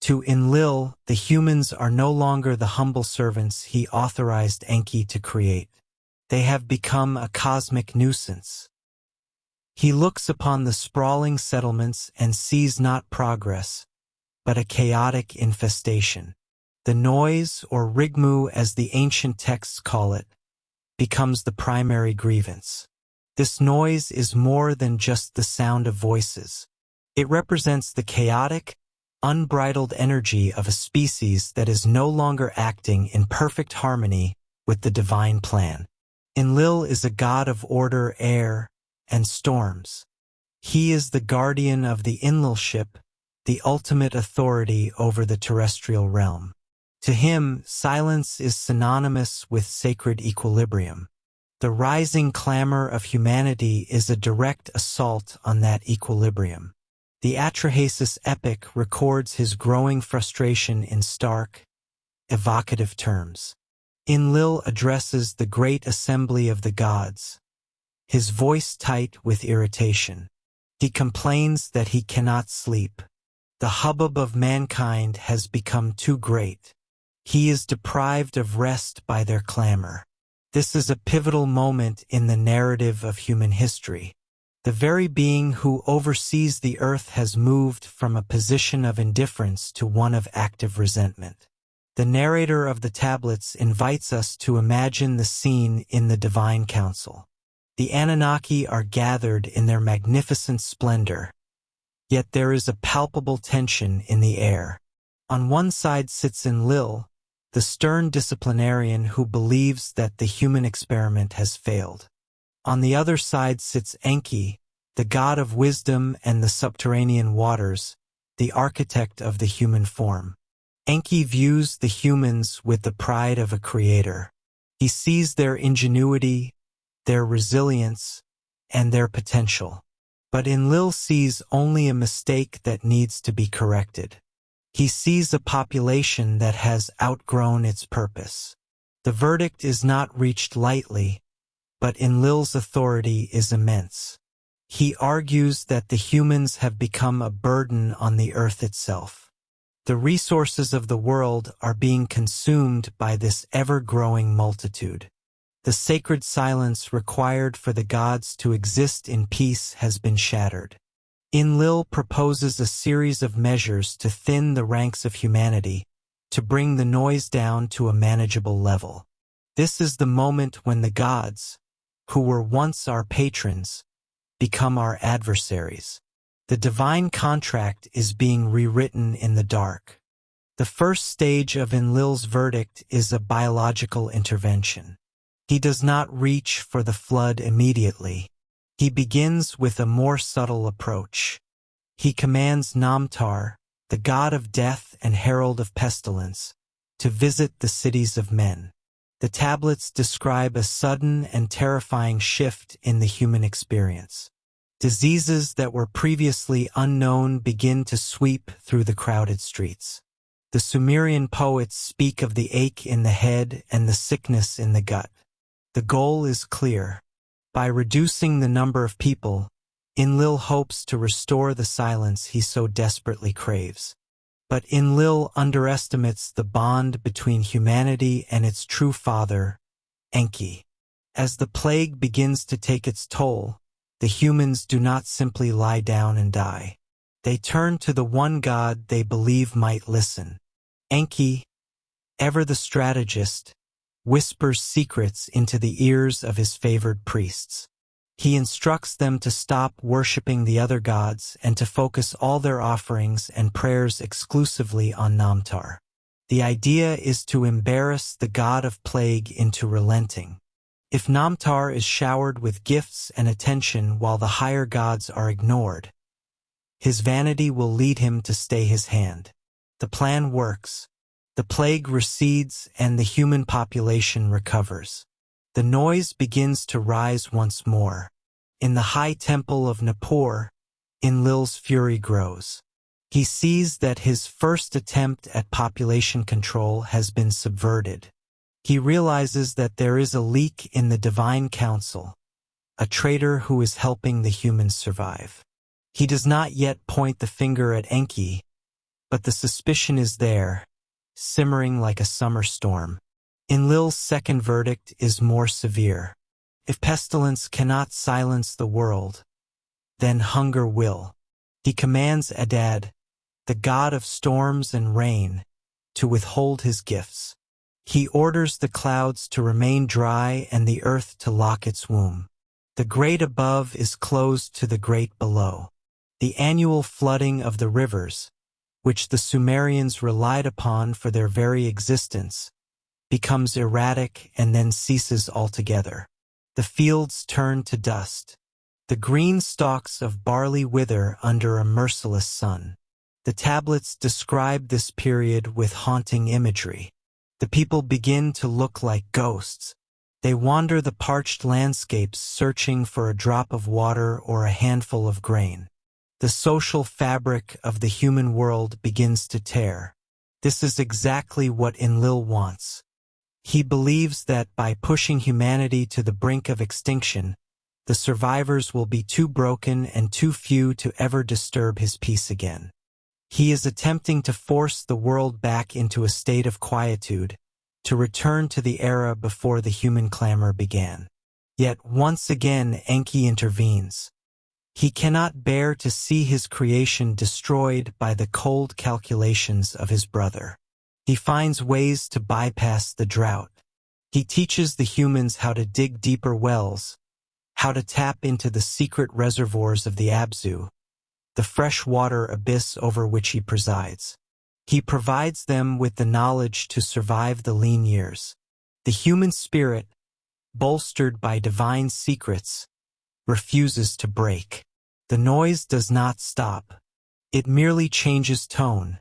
To Enlil, the humans are no longer the humble servants he authorized Enki to create. They have become a cosmic nuisance. He looks upon the sprawling settlements and sees not progress, but a chaotic infestation. The noise, or rigmu as the ancient texts call it, becomes the primary grievance. This noise is more than just the sound of voices. It represents the chaotic, unbridled energy of a species that is no longer acting in perfect harmony with the divine plan. Enlil is a god of order, air, and storms. He is the guardian of the Enlilship, the ultimate authority over the terrestrial realm. To him, silence is synonymous with sacred equilibrium. The rising clamor of humanity is a direct assault on that equilibrium. The Atrahasis epic records his growing frustration in stark, evocative terms. Enlil addresses the great assembly of the gods, his voice tight with irritation. He complains that he cannot sleep. The hubbub of mankind has become too great. He is deprived of rest by their clamor. This is a pivotal moment in the narrative of human history. The very being who oversees the earth has moved from a position of indifference to one of active resentment. The narrator of the tablets invites us to imagine the scene in the divine council. The Anunnaki are gathered in their magnificent splendor, yet there is a palpable tension in the air. On one side sits Enlil, the stern disciplinarian who believes that the human experiment has failed. On the other side sits Enki, the god of wisdom and the subterranean waters, the architect of the human form. Enki views the humans with the pride of a creator. He sees their ingenuity, their resilience, and their potential. But Enlil sees only a mistake that needs to be corrected. He sees a population that has outgrown its purpose. The verdict is not reached lightly, but Enlil's authority is immense. He argues that the humans have become a burden on the earth itself. The resources of the world are being consumed by this ever-growing multitude. The sacred silence required for the gods to exist in peace has been shattered. Enlil proposes a series of measures to thin the ranks of humanity, to bring the noise down to a manageable level. This is the moment when the gods, who were once our patrons, become our adversaries. The divine contract is being rewritten in the dark. The first stage of Enlil's verdict is a biological intervention. He does not reach for the flood immediately. He begins with a more subtle approach. He commands Namtar, the god of death and herald of pestilence, to visit the cities of men. The tablets describe a sudden and terrifying shift in the human experience. Diseases that were previously unknown begin to sweep through the crowded streets. The Sumerian poets speak of the ache in the head and the sickness in the gut. The goal is clear. By reducing the number of people, Enlil hopes to restore the silence he so desperately craves. But Enlil underestimates the bond between humanity and its true father, Enki. As the plague begins to take its toll, the humans do not simply lie down and die. They turn to the one god they believe might listen. Enki, ever the strategist, whispers secrets into the ears of his favored priests. He instructs them to stop worshipping the other gods and to focus all their offerings and prayers exclusively on Namtar. The idea is to embarrass the god of plague into relenting. If Namtar is showered with gifts and attention while the higher gods are ignored, his vanity will lead him to stay his hand. The plan works. The plague recedes and the human population recovers. The noise begins to rise once more. In the high temple of Nippur, Enlil's fury grows. He sees that his first attempt at population control has been subverted. He realizes that there is a leak in the divine council, a traitor who is helping the humans survive. He does not yet point the finger at Enki, but the suspicion is there, simmering like a summer storm. Enlil's second verdict is more severe. If pestilence cannot silence the world, then hunger will. He commands Adad, the god of storms and rain, to withhold his gifts. He orders the clouds to remain dry and the earth to lock its womb. The great above is closed to the great below. The annual flooding of the rivers, which the Sumerians relied upon for their very existence, becomes erratic and then ceases altogether. The fields turn to dust. The green stalks of barley wither under a merciless sun. The tablets describe this period with haunting imagery. The people begin to look like ghosts. They wander the parched landscapes searching for a drop of water or a handful of grain. The social fabric of the human world begins to tear. This is exactly what Enlil wants. He believes that by pushing humanity to the brink of extinction, the survivors will be too broken and too few to ever disturb his peace again. He is attempting to force the world back into a state of quietude, to return to the era before the human clamor began. Yet once again Enki intervenes. He cannot bear to see his creation destroyed by the cold calculations of his brother. He finds ways to bypass the drought. He teaches the humans how to dig deeper wells, how to tap into the secret reservoirs of the Abzu, the freshwater abyss over which he presides. He provides them with the knowledge to survive the lean years. The human spirit, bolstered by divine secrets, refuses to break. The noise does not stop. It merely changes tone,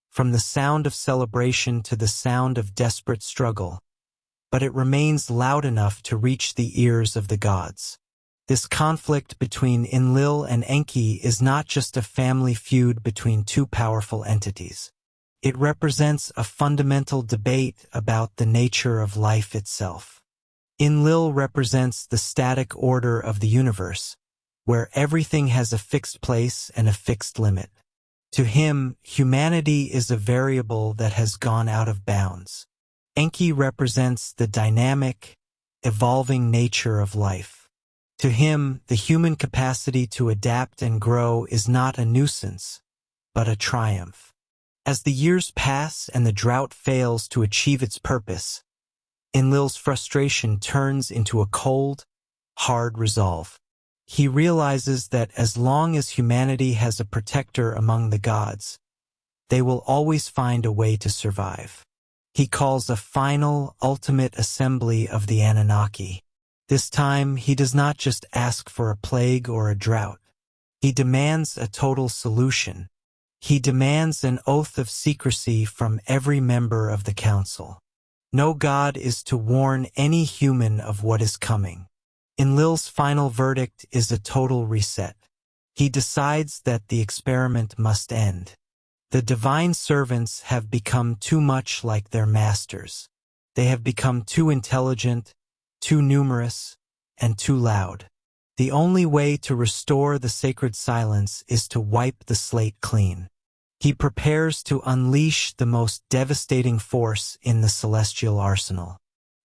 from the sound of celebration to the sound of desperate struggle, but it remains loud enough to reach the ears of the gods. This conflict between Enlil and Enki is not just a family feud between two powerful entities. It represents a fundamental debate about the nature of life itself. Enlil represents the static order of the universe, where everything has a fixed place and a fixed limit. To him, humanity is a variable that has gone out of bounds. Enki represents the dynamic, evolving nature of life. To him, the human capacity to adapt and grow is not a nuisance, but a triumph. As the years pass and the drought fails to achieve its purpose, Enlil's frustration turns into a cold, hard resolve. He realizes that as long as humanity has a protector among the gods, they will always find a way to survive. He calls a final, ultimate assembly of the Anunnaki. This time, he does not just ask for a plague or a drought. He demands a total solution. He demands an oath of secrecy from every member of the council. No god is to warn any human of what is coming. Enlil's final verdict is a total reset. He decides that the experiment must end. The divine servants have become too much like their masters. They have become too intelligent, too numerous, and too loud. The only way to restore the sacred silence is to wipe the slate clean. He prepares to unleash the most devastating force in the celestial arsenal.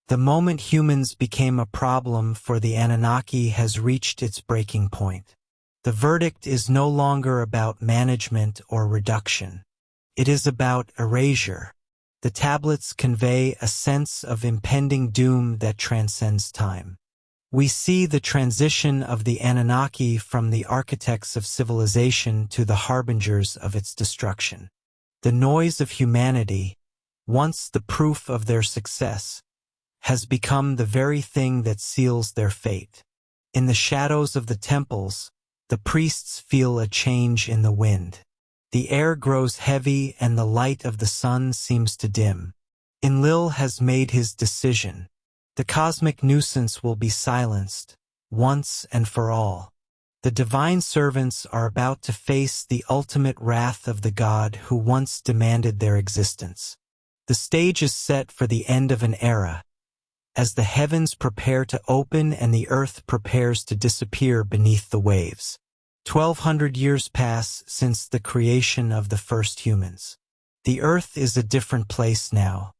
The moment humans became a problem for the Anunnaki has reached its breaking point. The verdict is no longer about management or reduction. It is about erasure. The tablets convey a sense of impending doom that transcends time. We see the transition of the Anunnaki from the architects of civilization to the harbingers of its destruction. The noise of humanity, once the proof of their success, has become the very thing that seals their fate. In the shadows of the temples, the priests feel a change in the wind. The air grows heavy and the light of the sun seems to dim. Enlil has made his decision. The cosmic nuisance will be silenced, once and for all. The divine servants are about to face the ultimate wrath of the god who once demanded their existence. The stage is set for the end of an era, as the heavens prepare to open and the earth prepares to disappear beneath the waves. 1,200 years pass since the creation of the first humans. The earth is a different place now.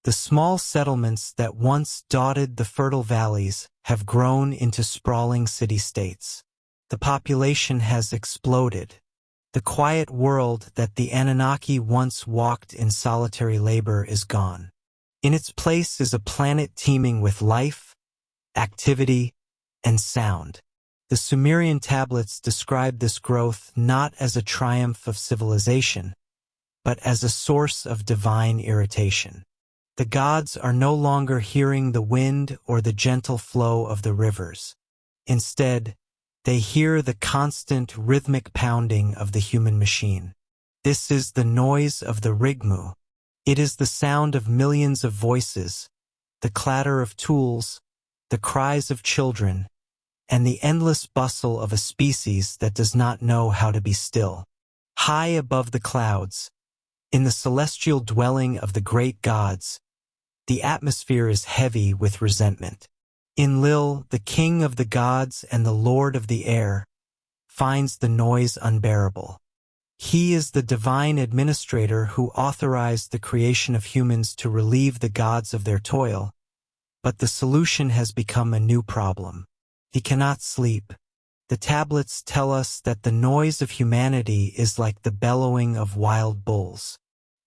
The small settlements that once dotted the fertile valleys have grown into sprawling city-states. The population has exploded. The quiet world that the Anunnaki once walked in solitary labor is gone. In its place is a planet teeming with life, activity, and sound. The Sumerian tablets describe this growth not as a triumph of civilization, but as a source of divine irritation. The gods are no longer hearing the wind or the gentle flow of the rivers. Instead, they hear the constant rhythmic pounding of the human machine. This is the noise of the Rigmu. It is the sound of millions of voices, the clatter of tools, the cries of children, and the endless bustle of a species that does not know how to be still. High above the clouds, in the celestial dwelling of the great gods, the atmosphere is heavy with resentment. Enlil, the king of the gods and the lord of the air, finds the noise unbearable. He is the divine administrator who authorized the creation of humans to relieve the gods of their toil, but the solution has become a new problem. He cannot sleep. The tablets tell us that the noise of humanity is like the bellowing of wild bulls.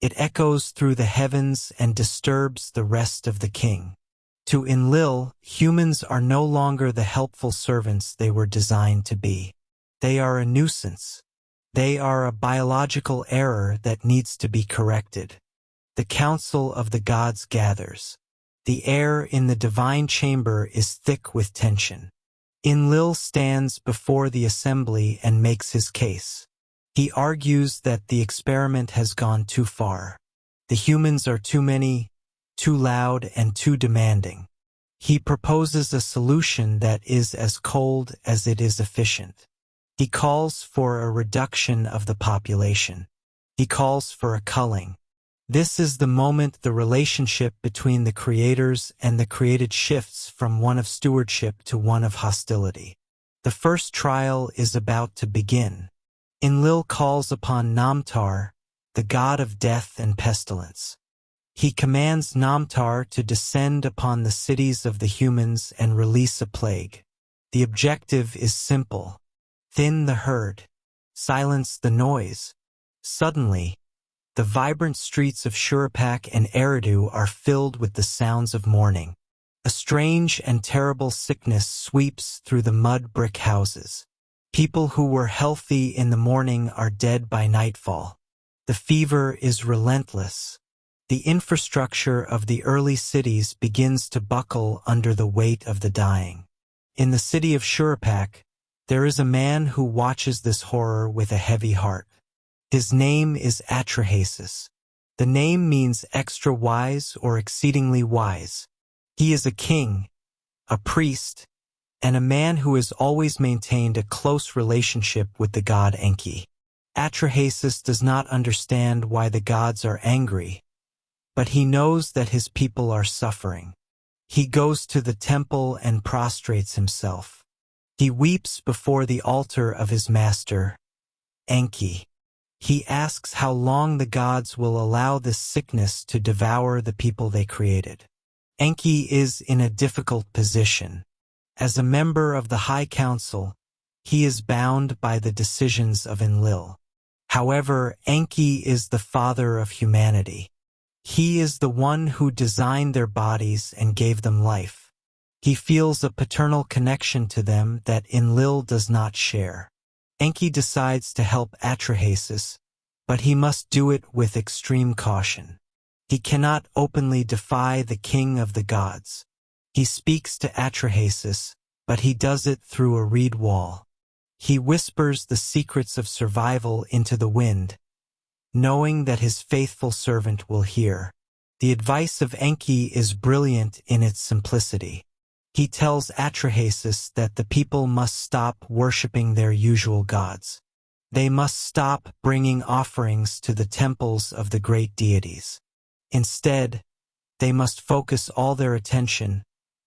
It echoes through the heavens and disturbs the rest of the king. To Enlil, humans are no longer the helpful servants they were designed to be. They are a nuisance. They are a biological error that needs to be corrected. The council of the gods gathers. The air in the divine chamber is thick with tension. Enlil stands before the assembly and makes his case. He argues that the experiment has gone too far. The humans are too many, too loud, and too demanding. He proposes a solution that is as cold as it is efficient. He calls for a reduction of the population. He calls for a culling. This is the moment the relationship between the creators and the created shifts from one of stewardship to one of hostility. The first trial is about to begin. Enlil calls upon Namtar, the god of death and pestilence. He commands Namtar to descend upon the cities of the humans and release a plague. The objective is simple: thin the herd, silence the noise. Suddenly, the vibrant streets of Shuruppak and Eridu are filled with the sounds of mourning. A strange and terrible sickness sweeps through the mud brick houses. People who were healthy in the morning are dead by nightfall. The fever is relentless. The infrastructure of the early cities begins to buckle under the weight of the dying. In the city of Shuruppak, there is a man who watches this horror with a heavy heart. His name is Atrahasis. The name means extra wise or exceedingly wise. He is a king, a priest, and a man who has always maintained a close relationship with the god Enki. Atrahasis does not understand why the gods are angry, but he knows that his people are suffering. He goes to the temple and prostrates himself. He weeps before the altar of his master, Enki. He asks how long the gods will allow this sickness to devour the people they created. Enki is in a difficult position. As a member of the High Council, he is bound by the decisions of Enlil. However, Enki is the father of humanity. He is the one who designed their bodies and gave them life. He feels a paternal connection to them that Enlil does not share. Enki decides to help Atrahasis, but he must do it with extreme caution. He cannot openly defy the king of the gods. He speaks to Atrahasis, but he does it through a reed wall. He whispers the secrets of survival into the wind, knowing that his faithful servant will hear. The advice of Enki is brilliant in its simplicity. He tells Atrahasis that the people must stop worshipping their usual gods. They must stop bringing offerings to the temples of the great deities. Instead, they must focus all their attention,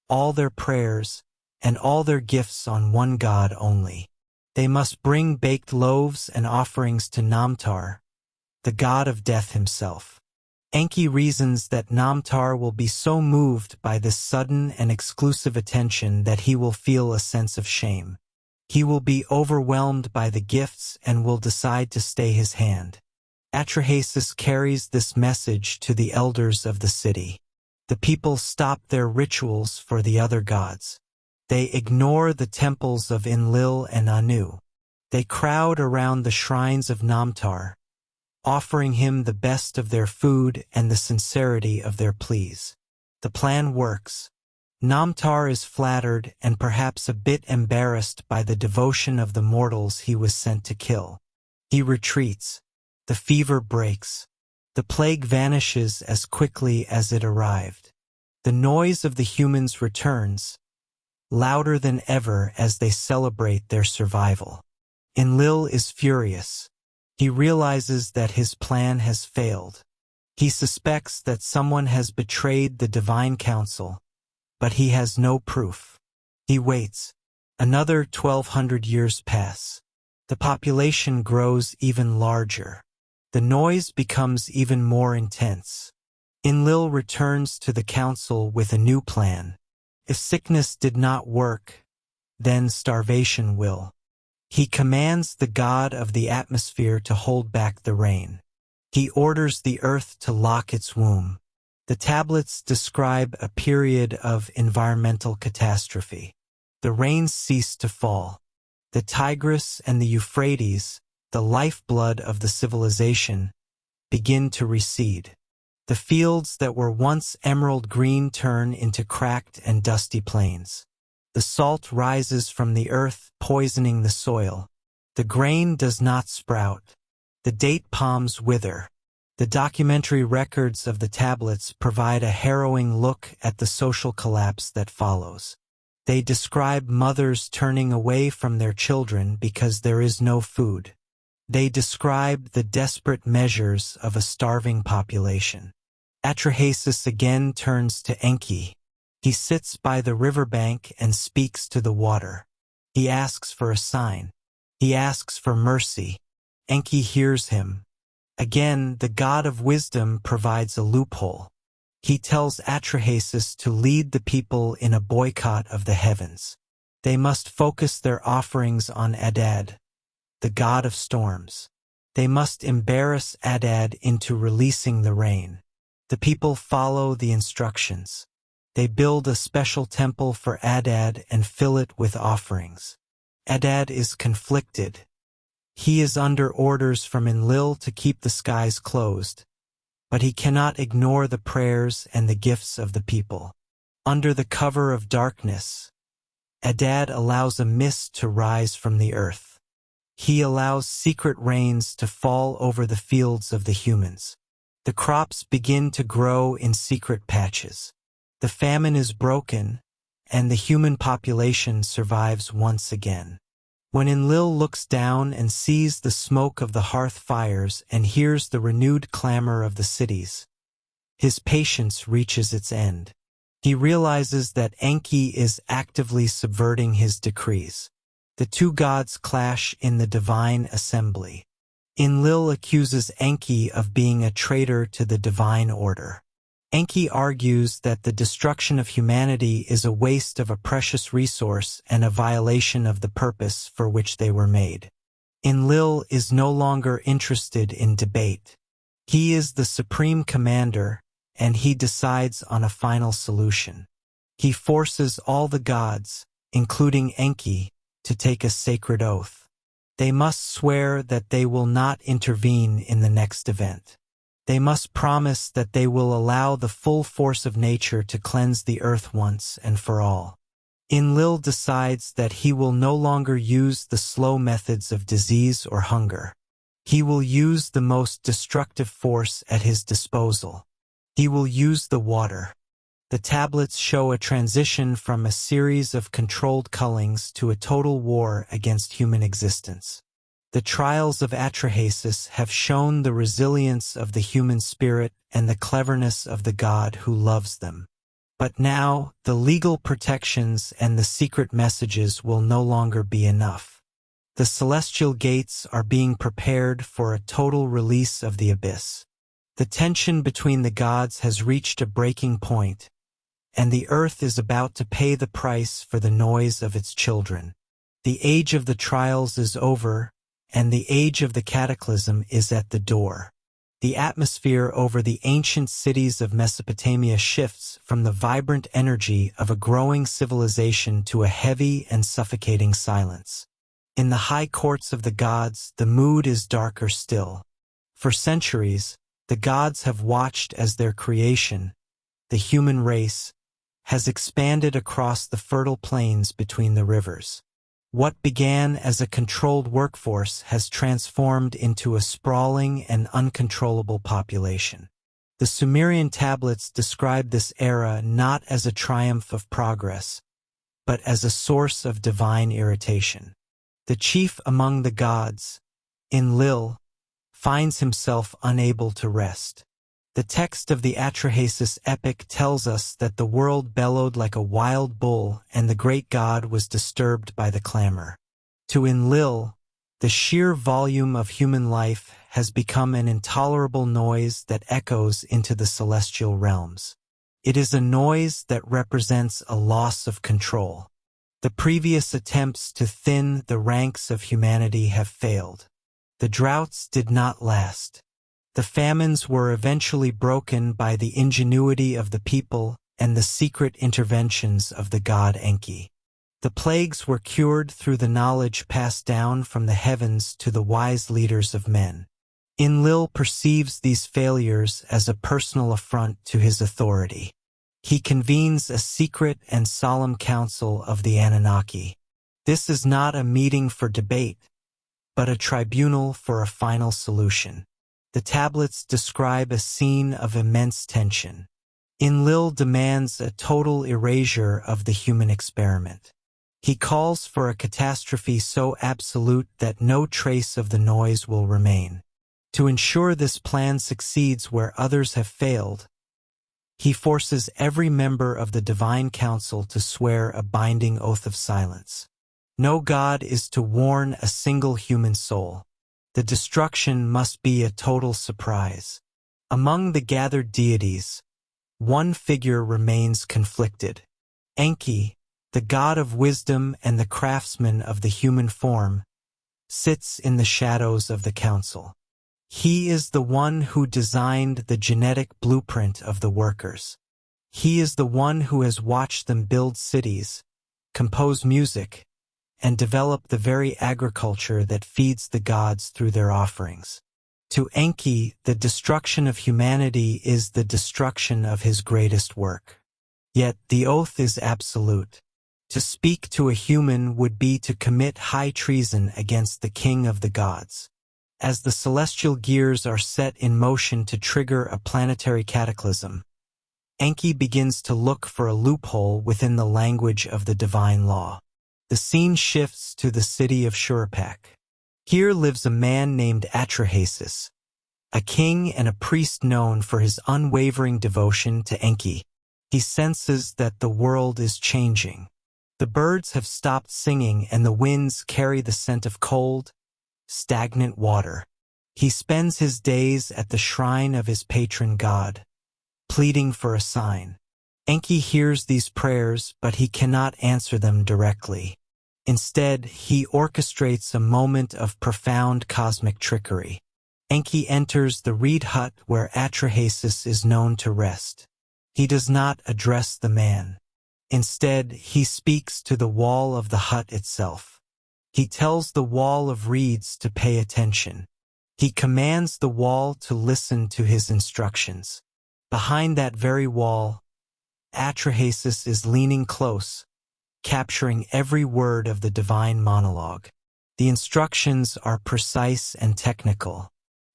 all their prayers, and all their gifts on one god only. They must bring baked loaves and offerings to Namtar, the god of death himself. Enki reasons that Namtar will be so moved by this sudden and exclusive attention that he will feel a sense of shame. He will be overwhelmed by the gifts and will decide to stay his hand. Atrahasis carries this message to the elders of the city. The people stop their rituals for the other gods. They ignore the temples of Enlil and Anu. They crowd around the shrines of Namtar, offering him the best of their food and the sincerity of their pleas. The plan works. Namtar is flattered and perhaps a bit embarrassed by the devotion of the mortals he was sent to kill. He retreats. The fever breaks. The plague vanishes as quickly as it arrived. The noise of the humans returns, louder than ever as they celebrate their survival. Enlil is furious. He realizes that his plan has failed. He suspects that someone has betrayed the divine council, but he has no proof. He waits. Another 1,200 years pass. The population grows even larger. The noise becomes even more intense. Enlil returns to the council with a new plan. If sickness did not work, then starvation will. He commands the god of the atmosphere to hold back the rain. He orders the earth to lock its womb. The tablets describe a period of environmental catastrophe. The rains cease to fall. The Tigris and the Euphrates, the lifeblood of the civilization, begin to recede. The fields that were once emerald green turn into cracked and dusty plains. The salt rises from the earth, poisoning the soil. The grain does not sprout. The date palms wither. The documentary records of the tablets provide a harrowing look at the social collapse that follows. They describe mothers turning away from their children because there is no food. They describe the desperate measures of a starving population. Atrahasis again turns to Enki. He sits by the riverbank and speaks to the water. He asks for a sign. He asks for mercy. Enki hears him. Again, the god of wisdom provides a loophole. He tells Atrahasis to lead the people in a boycott of the heavens. They must focus their offerings on Adad, the god of storms. They must embarrass Adad into releasing the rain. The people follow the instructions. They build a special temple for Adad and fill it with offerings. Adad is conflicted. He is under orders from Enlil to keep the skies closed, but he cannot ignore the prayers and the gifts of the people. Under the cover of darkness, Adad allows a mist to rise from the earth. He allows secret rains to fall over the fields of the humans. The crops begin to grow in secret patches. The famine is broken, and the human population survives once again. When Enlil looks down and sees the smoke of the hearth fires and hears the renewed clamor of the cities, his patience reaches its end. He realizes that Enki is actively subverting his decrees. The two gods clash in the divine assembly. Enlil accuses Enki of being a traitor to the divine order. Enki argues that the destruction of humanity is a waste of a precious resource and a violation of the purpose for which they were made. Enlil is no longer interested in debate. He is the supreme commander, and he decides on a final solution. He forces all the gods, including Enki, to take a sacred oath. They must swear that they will not intervene in the next event. They must promise that they will allow the full force of nature to cleanse the earth once and for all. Enlil decides that he will no longer use the slow methods of disease or hunger. He will use the most destructive force at his disposal. He will use the water. The tablets show a transition from a series of controlled cullings to a total war against human existence. The trials of Atrahasis have shown the resilience of the human spirit and the cleverness of the god who loves them. But now, the legal protections and the secret messages will no longer be enough. The celestial gates are being prepared for a total release of the abyss. The tension between the gods has reached a breaking point, and the earth is about to pay the price for the noise of its children. The age of the trials is over, and the age of the cataclysm is at the door. The atmosphere over the ancient cities of Mesopotamia shifts from the vibrant energy of a growing civilization to a heavy and suffocating silence. In the high courts of the gods, the mood is darker still. For centuries, the gods have watched as their creation, the human race, has expanded across the fertile plains between the rivers. What began as a controlled workforce has transformed into a sprawling and uncontrollable population. The Sumerian tablets describe this era not as a triumph of progress, but as a source of divine irritation. The chief among the gods, Enlil, finds himself unable to rest. The text of the Atrahasis epic tells us that the world bellowed like a wild bull and the great god was disturbed by the clamor. To Enlil, the sheer volume of human life has become an intolerable noise that echoes into the celestial realms. It is a noise that represents a loss of control. The previous attempts to thin the ranks of humanity have failed. The droughts did not last. The famines were eventually broken by the ingenuity of the people and the secret interventions of the god Enki. The plagues were cured through the knowledge passed down from the heavens to the wise leaders of men. Enlil perceives these failures as a personal affront to his authority. He convenes a secret and solemn council of the Anunnaki. This is not a meeting for debate, but a tribunal for a final solution. The tablets describe a scene of immense tension. Enlil demands a total erasure of the human experiment. He calls for a catastrophe so absolute that no trace of the noise will remain. To ensure this plan succeeds where others have failed, he forces every member of the divine council to swear a binding oath of silence. No god is to warn a single human soul. The destruction must be a total surprise. Among the gathered deities, one figure remains conflicted. Enki, the god of wisdom and the craftsman of the human form, sits in the shadows of the council. He is the one who designed the genetic blueprint of the workers. He is the one who has watched them build cities, compose music, and develop the very agriculture that feeds the gods through their offerings. To Enki, the destruction of humanity is the destruction of his greatest work. Yet the oath is absolute. To speak to a human would be to commit high treason against the king of the gods. As the celestial gears are set in motion to trigger a planetary cataclysm, Enki begins to look for a loophole within the language of the divine law. The scene shifts to the city of Shurpak. Here lives a man named Atrahasis, a king and a priest known for his unwavering devotion to Enki. He senses that the world is changing. The birds have stopped singing and the winds carry the scent of cold, stagnant water. He spends his days at the shrine of his patron god, pleading for a sign. Enki hears these prayers, but he cannot answer them directly. Instead, he orchestrates a moment of profound cosmic trickery. Enki enters the reed hut where Atrahasis is known to rest. He does not address the man. Instead, he speaks to the wall of the hut itself. He tells the wall of reeds to pay attention. He commands the wall to listen to his instructions. Behind that very wall, Atrahasis is leaning close, capturing every word of the divine monologue. The instructions are precise and technical.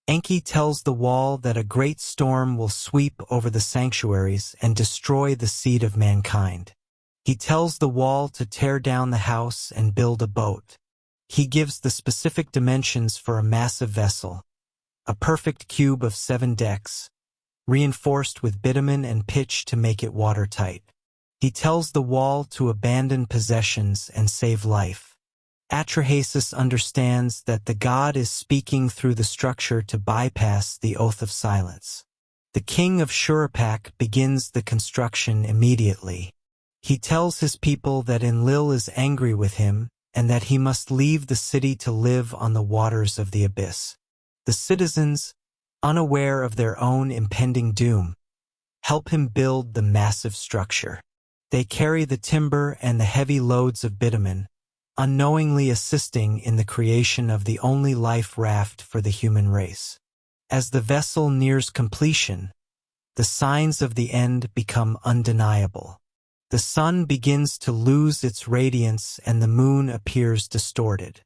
Enki tells the wall that a great storm will sweep over the sanctuaries and destroy the seed of mankind. He tells the wall to tear down the house and build a boat. He gives the specific dimensions for a massive vessel, a perfect cube of 7 decks, reinforced with bitumen and pitch to make it watertight. He tells the wall to abandon possessions and save life. Atrahasis understands that the god is speaking through the structure to bypass the oath of silence. The king of Shurpak begins the construction immediately. He tells his people that Enlil is angry with him and that he must leave the city to live on the waters of the abyss. The citizens, unaware of their own impending doom, help him build the massive structure. They carry the timber and the heavy loads of bitumen, unknowingly assisting in the creation of the only life raft for the human race. As the vessel nears completion, the signs of the end become undeniable. The sun begins to lose its radiance and the moon appears distorted.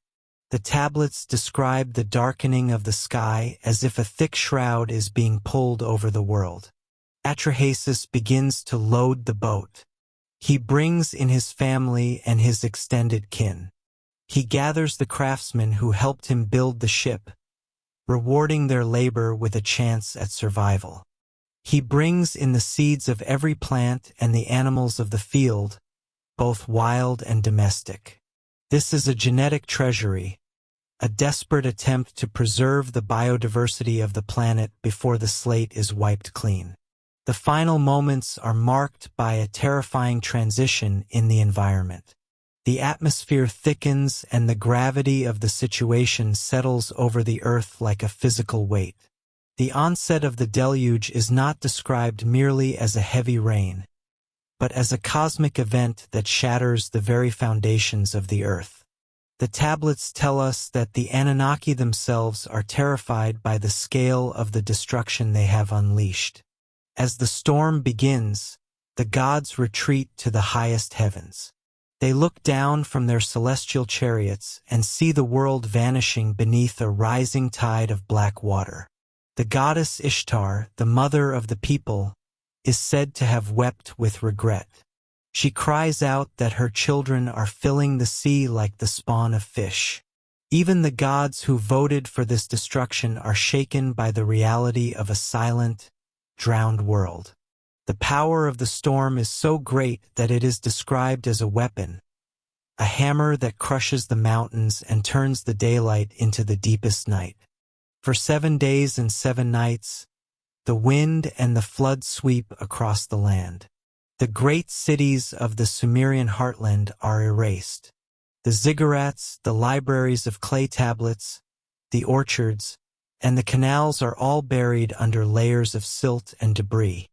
The tablets describe the darkening of the sky as if a thick shroud is being pulled over the world. Atrahasis begins to load the boat. He brings in his family and his extended kin. He gathers the craftsmen who helped him build the ship, rewarding their labor with a chance at survival. He brings in the seeds of every plant and the animals of the field, both wild and domestic. This is a genetic treasury, a desperate attempt to preserve the biodiversity of the planet before the slate is wiped clean. The final moments are marked by a terrifying transition in the environment. The atmosphere thickens and the gravity of the situation settles over the earth like a physical weight. The onset of the deluge is not described merely as a heavy rain, but as a cosmic event that shatters the very foundations of the earth. The tablets tell us that the Anunnaki themselves are terrified by the scale of the destruction they have unleashed. As the storm begins, the gods retreat to the highest heavens. They look down from their celestial chariots and see the world vanishing beneath a rising tide of black water. The goddess Ishtar, the mother of the people, is said to have wept with regret. She cries out that her children are filling the sea like the spawn of fish. Even the gods who voted for this destruction are shaken by the reality of a silent, drowned world. The power of the storm is so great that it is described as a weapon, a hammer that crushes the mountains and turns the daylight into the deepest night. For 7 days and 7 nights, the wind and the flood sweep across the land. The great cities of the Sumerian heartland are erased. The ziggurats, the libraries of clay tablets, the orchards, and the canals are all buried under layers of silt and debris.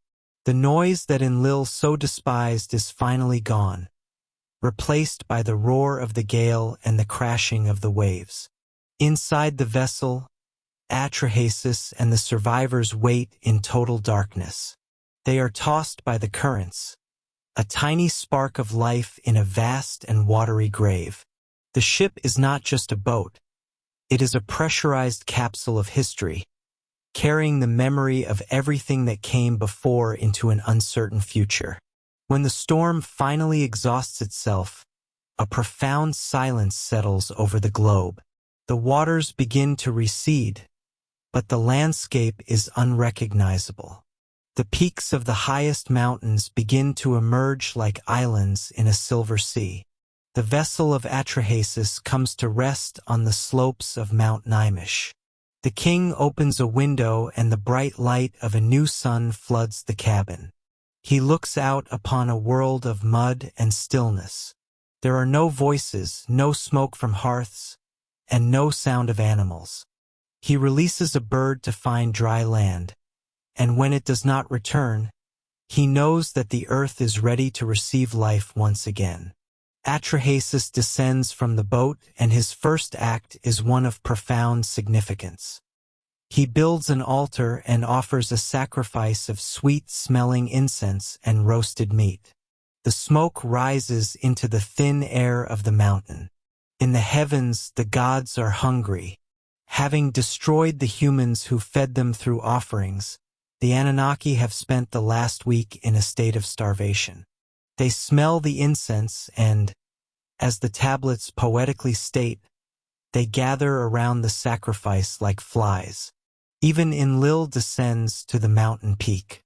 The noise that Enlil so despised is finally gone, replaced by the roar of the gale and the crashing of the waves. Inside the vessel, Atrahasis and the survivors wait in total darkness. They are tossed by the currents, a tiny spark of life in a vast and watery grave. The ship is not just a boat. It is a pressurized capsule of history, carrying the memory of everything that came before into an uncertain future. When the storm finally exhausts itself, a profound silence settles over the globe. The waters begin to recede, but the landscape is unrecognizable. The peaks of the highest mountains begin to emerge like islands in a silver sea. The vessel of Atrahasis comes to rest on the slopes of Mount Nimish. The king opens a window and the bright light of a new sun floods the cabin. He looks out upon a world of mud and stillness. There are no voices, no smoke from hearths, and no sound of animals. He releases a bird to find dry land, and when it does not return, he knows that the earth is ready to receive life once again. Atrahasis descends from the boat, and his first act is one of profound significance. He builds an altar and offers a sacrifice of sweet-smelling incense and roasted meat. The smoke rises into the thin air of the mountain. In the heavens, the gods are hungry. Having destroyed the humans who fed them through offerings, the Anunnaki have spent the last week in a state of starvation. They smell the incense and, as the tablets poetically state, they gather around the sacrifice like flies. Even Enlil descends to the mountain peak.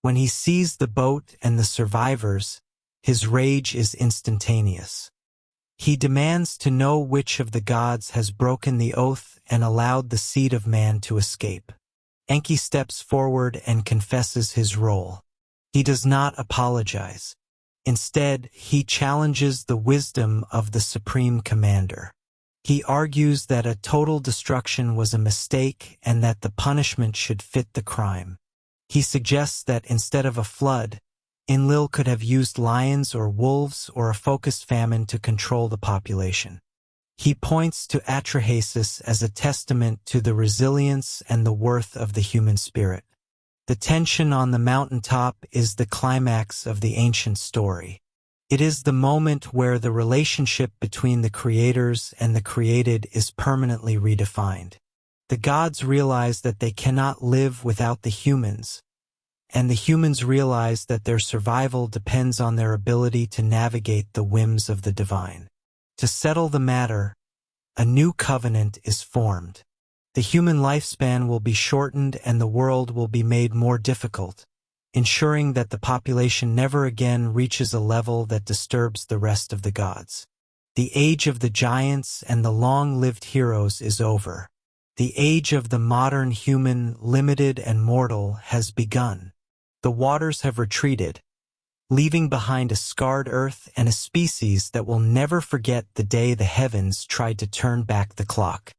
When he sees the boat and the survivors, his rage is instantaneous. He demands to know which of the gods has broken the oath and allowed the seed of man to escape. Enki steps forward and confesses his role. He does not apologize. Instead, he challenges the wisdom of the Supreme Commander. He argues that a total destruction was a mistake and that the punishment should fit the crime. He suggests that instead of a flood, Enlil could have used lions or wolves or a focused famine to control the population. He points to Atrahasis as a testament to the resilience and the worth of the human spirit. The tension on the mountaintop is the climax of the ancient story. It is the moment where the relationship between the creators and the created is permanently redefined. The gods realize that they cannot live without the humans, and the humans realize that their survival depends on their ability to navigate the whims of the divine. To settle the matter, a new covenant is formed. The human lifespan will be shortened and the world will be made more difficult, ensuring that the population never again reaches a level that disturbs the rest of the gods. The age of the giants and the long-lived heroes is over. The age of the modern human, limited and mortal, has begun. The waters have retreated, leaving behind a scarred Earth and a species that will never forget the day the heavens tried to turn back the clock.